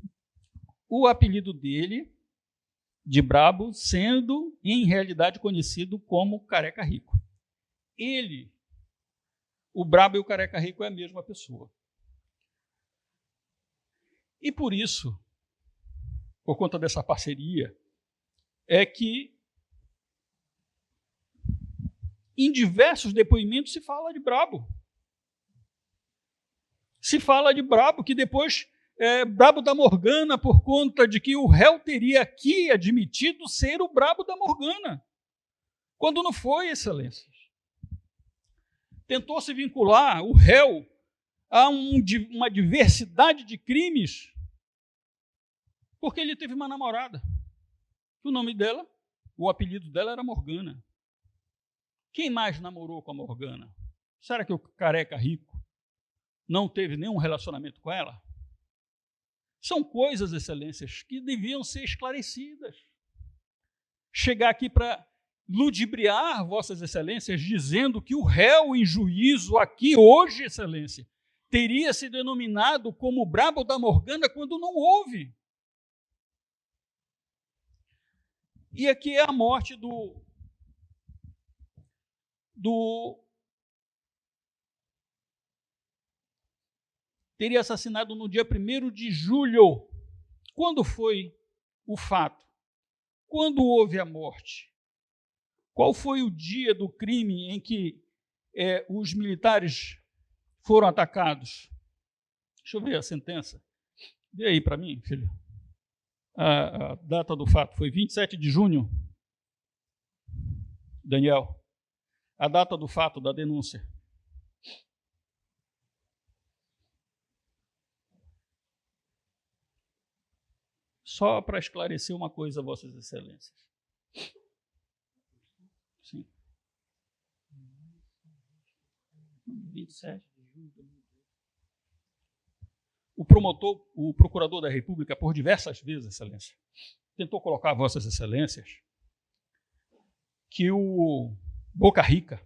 o apelido dele, de Brabo, sendo, em realidade, conhecido como Careca Rico. Ele, o Brabo e o Careca Rico é a mesma pessoa. E por isso, por conta dessa parceria, é que em diversos depoimentos se fala de Brabo. Se fala de Brabo, que depois Brabo da Morgana, por conta de que o réu teria aqui admitido ser o Brabo da Morgana, quando não foi, Excelências. Tentou se vincular o réu a uma diversidade de crimes, porque ele teve uma namorada. O nome dela, o apelido dela era Morgana. Quem mais namorou com a Morgana? Será que o Careca Rico não teve nenhum relacionamento com ela? São coisas, Excelências, que deviam ser esclarecidas. Chegar aqui para ludibriar Vossas Excelências, dizendo que o réu em juízo aqui hoje, Excelência, teria se denominado como Brabo da Morgana quando não houve. E aqui é a morte teria assassinado no dia 1º de julho. Quando foi o fato? Quando houve a morte? Qual foi o dia do crime em que os militares foram atacados? Deixa eu ver a sentença. Vê aí para mim, filho. A data do fato foi 27 de junho. Daniel. A data do fato da denúncia. Só para esclarecer uma coisa, Vossas Excelências. Sim. 27 de junho. O procurador da República, por diversas vezes, Excelência, tentou colocar a Vossas Excelências que o Boca Rica,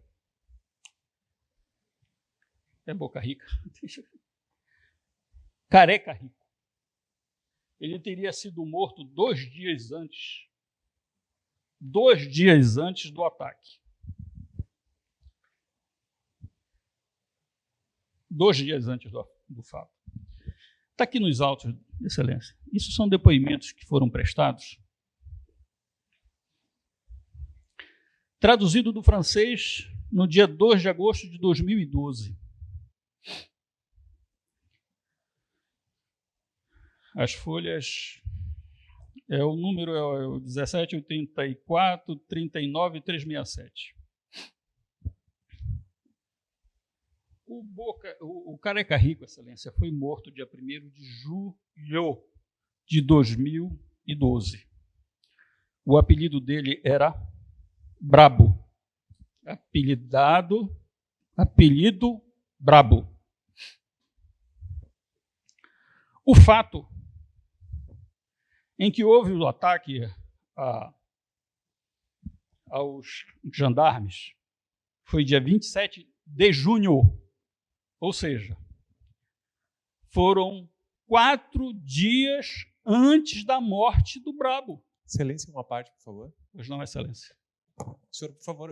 Careca Rico. Ele teria sido morto 2 dias antes. 2 dias antes do ataque. 2 dias antes do fato. Está aqui nos autos, Excelência. Isso são depoimentos que foram prestados. Traduzido do francês no dia 2 de agosto de 2012. As folhas, o número é o 1784, 39 e 367. O Careca Rico, Excelência, foi morto dia 1º de julho de 2012. O apelido dele era Brabo. Apelido Brabo. O fato em que houve o ataque aos gendarmes foi dia 27 de junho, ou seja, foram 4 dias antes da morte do Brabo. Excelência, uma parte, por favor. Pois não, Excelência. Senhor, por favor,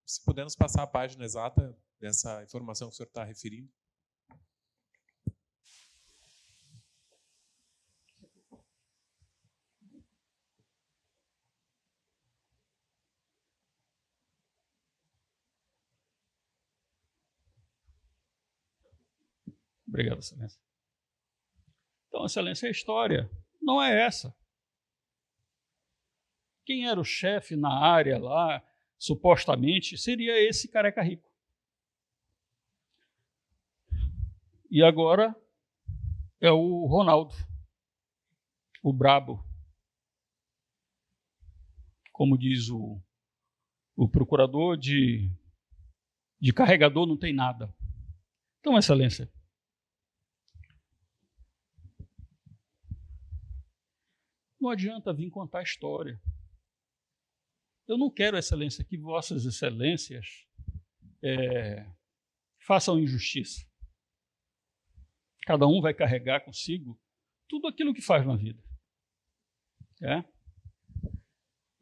se puder nos passar a página exata dessa informação que o senhor está referindo. Obrigado, Excelência. Então, Excelência, a história não é essa. Quem era o chefe na área lá, supostamente, seria esse Careca Rico. E agora é o Ronaldo, o Brabo. Como diz o procurador, de carregador não tem nada. Então, Excelência, não adianta vir contar a história. Eu não quero, Excelência, que vossas excelências façam injustiça. Cada um vai carregar consigo tudo aquilo que faz na vida.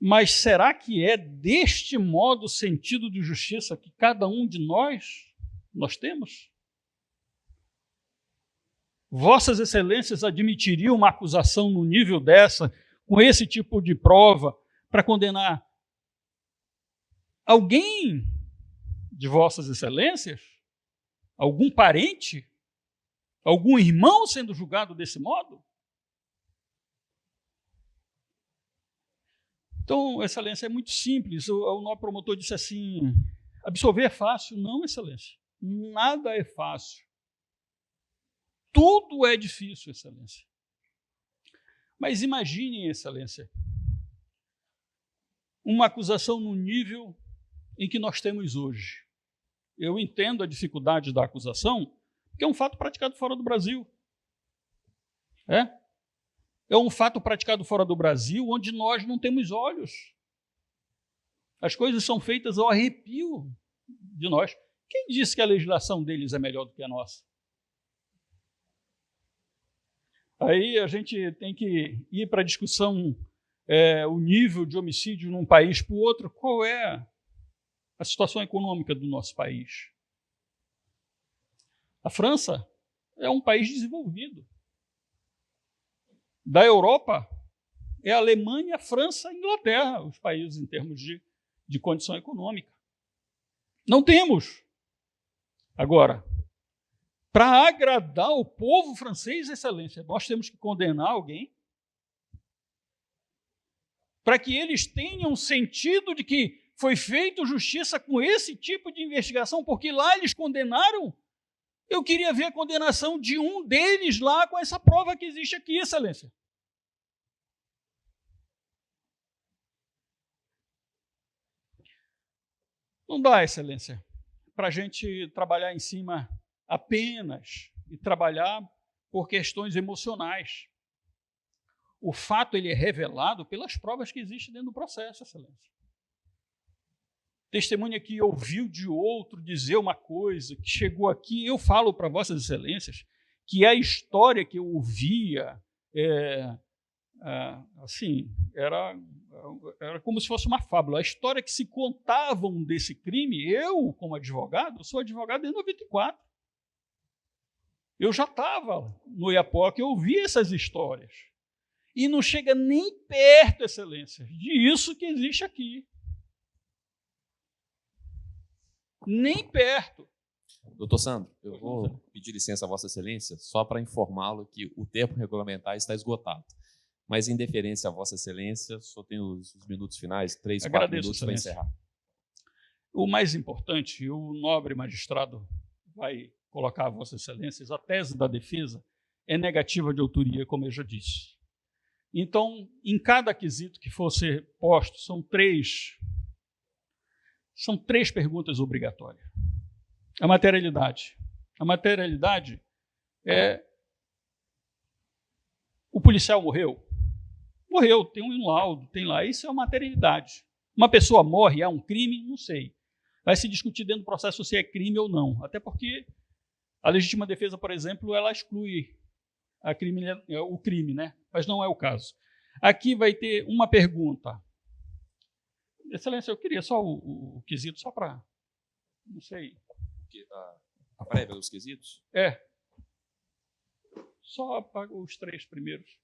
Mas será que é deste modo o sentido de justiça que cada um de nós temos? Vossas excelências admitiriam uma acusação no nível dessa, com esse tipo de prova, para condenar alguém de vossas excelências? Algum parente? Algum irmão sendo julgado desse modo? Então, Excelência, é muito simples. O nosso promotor disse assim, absolver é fácil. Não, Excelência, nada é fácil. Tudo é difícil, Excelência. Mas imaginem, Excelência, uma acusação no nível em que nós temos hoje. Eu entendo a dificuldade da acusação, porque é um fato praticado fora do Brasil. É um fato praticado fora do Brasil, onde nós não temos olhos. As coisas são feitas ao arrepio de nós. Quem disse que a legislação deles é melhor do que a nossa? Aí a gente tem que ir para a discussão, o nível de homicídio num país para o outro. Qual é a situação econômica do nosso país? A França é um país desenvolvido. Da Europa, é a Alemanha, a França e a Inglaterra, os países em termos de condição econômica. Não temos. Agora, para agradar o povo francês, Excelência, nós temos que condenar alguém para que eles tenham sentido de que foi feita justiça com esse tipo de investigação, porque lá eles condenaram. Eu queria ver a condenação de um deles lá com essa prova que existe aqui, Excelência. Não dá, Excelência, para a gente trabalhar em cima apenas e trabalhar por questões emocionais. O fato ele é revelado pelas provas que existem dentro do processo, Excelência. Testemunha que ouviu de outro dizer uma coisa, que chegou aqui, eu falo para vossas excelências que a história que eu ouvia assim, era como se fosse uma fábula. A história que se contavam desse crime, eu, como advogado, sou advogado desde 94. Eu já estava no Iapoca, eu ouvi essas histórias. E não chega nem perto, Excelência, disso que existe aqui. Nem perto. Doutor Sandro, eu vou pedir licença a Vossa Excelência só para informá-lo que o tempo regulamentar está esgotado. Mas, em deferência a Vossa Excelência, só tenho os minutos finais, 3, 4 minutos para encerrar. O mais importante, o nobre magistrado vai colocar a Vossa Excelência, a tese da defesa é negativa de autoria, como eu já disse. Então, em cada quesito que for ser posto, são três perguntas obrigatórias. A materialidade. A materialidade é: o policial morreu? Morreu, tem um laudo, tem lá. Isso é uma materialidade. Uma pessoa morre, há um crime? Não sei. Vai se discutir dentro do processo se é crime ou não. Até porque a legítima defesa, por exemplo, ela exclui o crime, né? Mas não é o caso. Aqui vai ter uma pergunta. Excelência, eu queria só o quesito, só para... Não sei. A prévia dos quesitos? É. Só apago os 3 primeiros.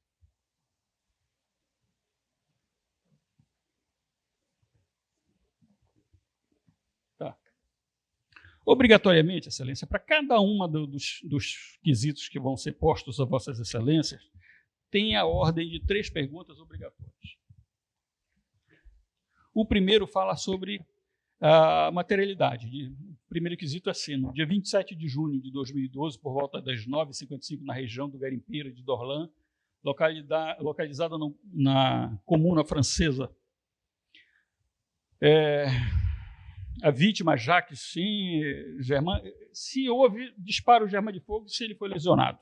Tá. Obrigatoriamente, Excelência, para cada uma dos quesitos que vão ser postos a Vossas Excelências, tem a ordem de 3 perguntas obrigatórias. O primeiro fala sobre a materialidade. O primeiro quesito é assim: no dia 27 de junho de 2012, por volta das 9h55, na região do Garimpeiro de Dorlan, localizada na comuna francesa, a vítima, Jacques Germain, se houve disparo de arma de fogo, se ele foi lesionado.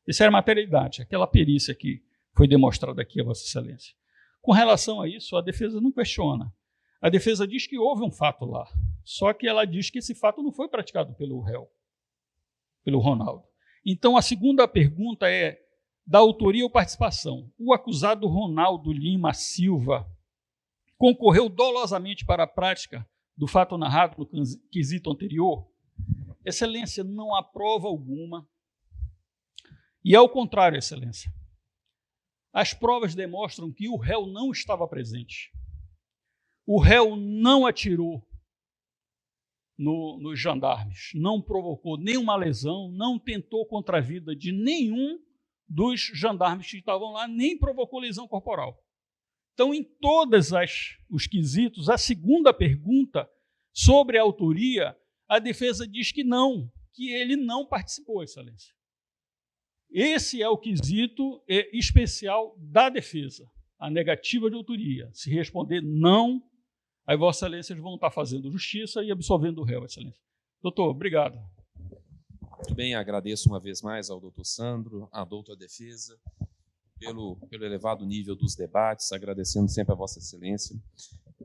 Isso era materialidade, aquela perícia que foi demonstrada aqui a Vossa Excelência. Com relação a isso, a defesa não questiona. A defesa diz que houve um fato lá, só que ela diz que esse fato não foi praticado pelo réu, pelo Ronaldo. Então, a segunda pergunta é da autoria ou participação. O acusado Ronaldo Lima Silva concorreu dolosamente para a prática do fato narrado no quesito anterior? Excelência, não há prova alguma. E, ao contrário, Excelência, as provas demonstram que o réu não estava presente. O réu não atirou nos jandarmes, não provocou nenhuma lesão, não tentou contra a vida de nenhum dos jandarmes que estavam lá, nem provocou lesão corporal. Então, em todos os quesitos, a segunda pergunta sobre a autoria, a defesa diz que não, que ele não participou, Excelência. Esse é o quesito especial da defesa, a negativa de autoria. Se responder não, aí Vossa Excelência vão estar fazendo justiça e absolvendo o réu, Excelência. Doutor, obrigado. Muito bem, agradeço uma vez mais ao doutor Sandro, à doutora defesa, pelo elevado nível dos debates, agradecendo sempre a Vossa Excelência,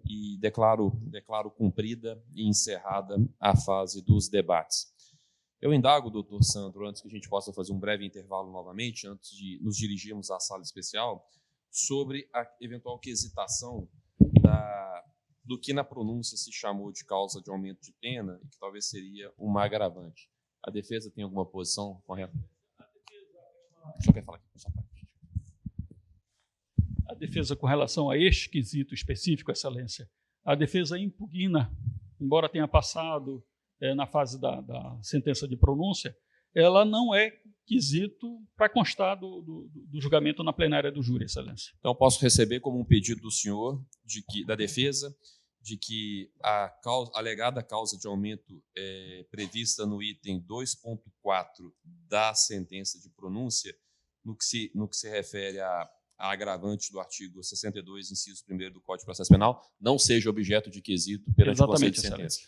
e declaro cumprida e encerrada a fase dos debates. Eu indago, doutor Sandro, antes que a gente possa fazer um breve intervalo novamente, antes de nos dirigirmos à sala especial, sobre a eventual quesitação do que na pronúncia se chamou de causa de aumento de pena, e que talvez seria uma agravante. A defesa tem alguma posição correta? O senhor quer falar aqui? A defesa, com relação a este quesito específico, Excelência, a defesa impugna, embora tenha passado na fase da sentença de pronúncia, ela não é quesito para constar do julgamento na plenária do júri, Excelência. Então, posso receber como um pedido do senhor, da defesa, de que a alegada causa de aumento prevista no item 2.4 da sentença de pronúncia, no que se refere a agravante do artigo 62, inciso 1º do Código de Processo Penal, não seja objeto de quesito perante o Conselho de Sentença.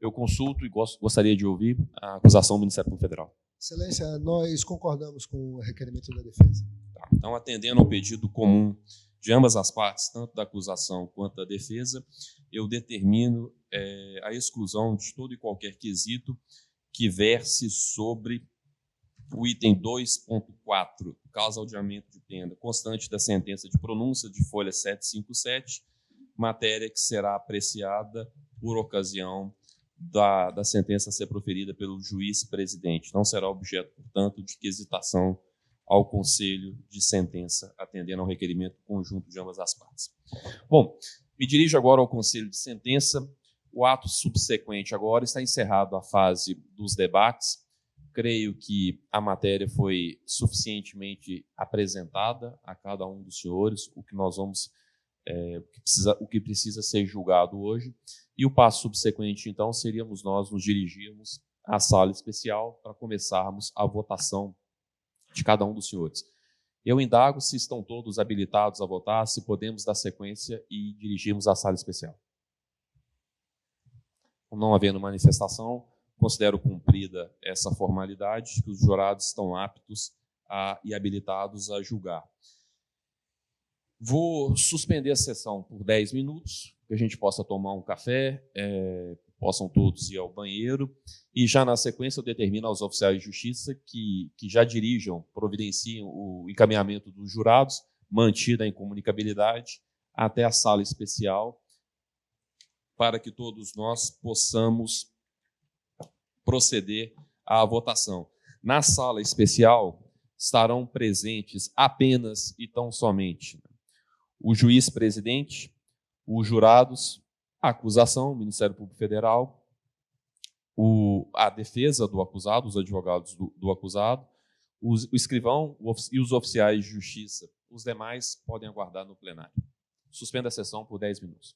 Eu consulto e gostaria de ouvir a acusação do Ministério Público Federal. Excelência, nós concordamos com o requerimento da defesa. Tá. Então, atendendo ao pedido comum de ambas as partes, tanto da acusação quanto da defesa, eu determino a exclusão de todo e qualquer quesito que verse sobre o item 2.4, causa adiamento de pena constante da sentença de pronúncia de folha 757, matéria que será apreciada por ocasião da sentença a ser proferida pelo juiz presidente. Não será objeto, portanto, de quesitação ao conselho de sentença, atendendo ao requerimento conjunto de ambas as partes. Bom, me dirijo agora ao conselho de sentença. O ato subsequente agora está encerrado a fase dos debates. Creio que a matéria foi suficientemente apresentada a cada um dos senhores, o que precisa ser julgado hoje. E o passo subsequente, então, seríamos nós nos dirigirmos à sala especial para começarmos a votação de cada um dos senhores. Eu indago se estão todos habilitados a votar, se podemos dar sequência e dirigirmos à sala especial. Não havendo manifestação, considero cumprida essa formalidade, que os jurados estão aptos e habilitados a julgar. Vou suspender a sessão por 10 minutos, que a gente possa tomar um café, possam todos ir ao banheiro, e já na sequência eu determino aos oficiais de justiça que já dirijam, providenciem o encaminhamento dos jurados, mantida a incomunicabilidade, até a sala especial, para que todos nós possamos proceder à votação. Na sala especial estarão presentes apenas e tão somente o juiz presidente, os jurados, a acusação, o Ministério Público Federal, a defesa do acusado, os advogados do acusado, o escrivão e os oficiais de justiça. Os demais podem aguardar no plenário. Suspenda a sessão por 10 minutos.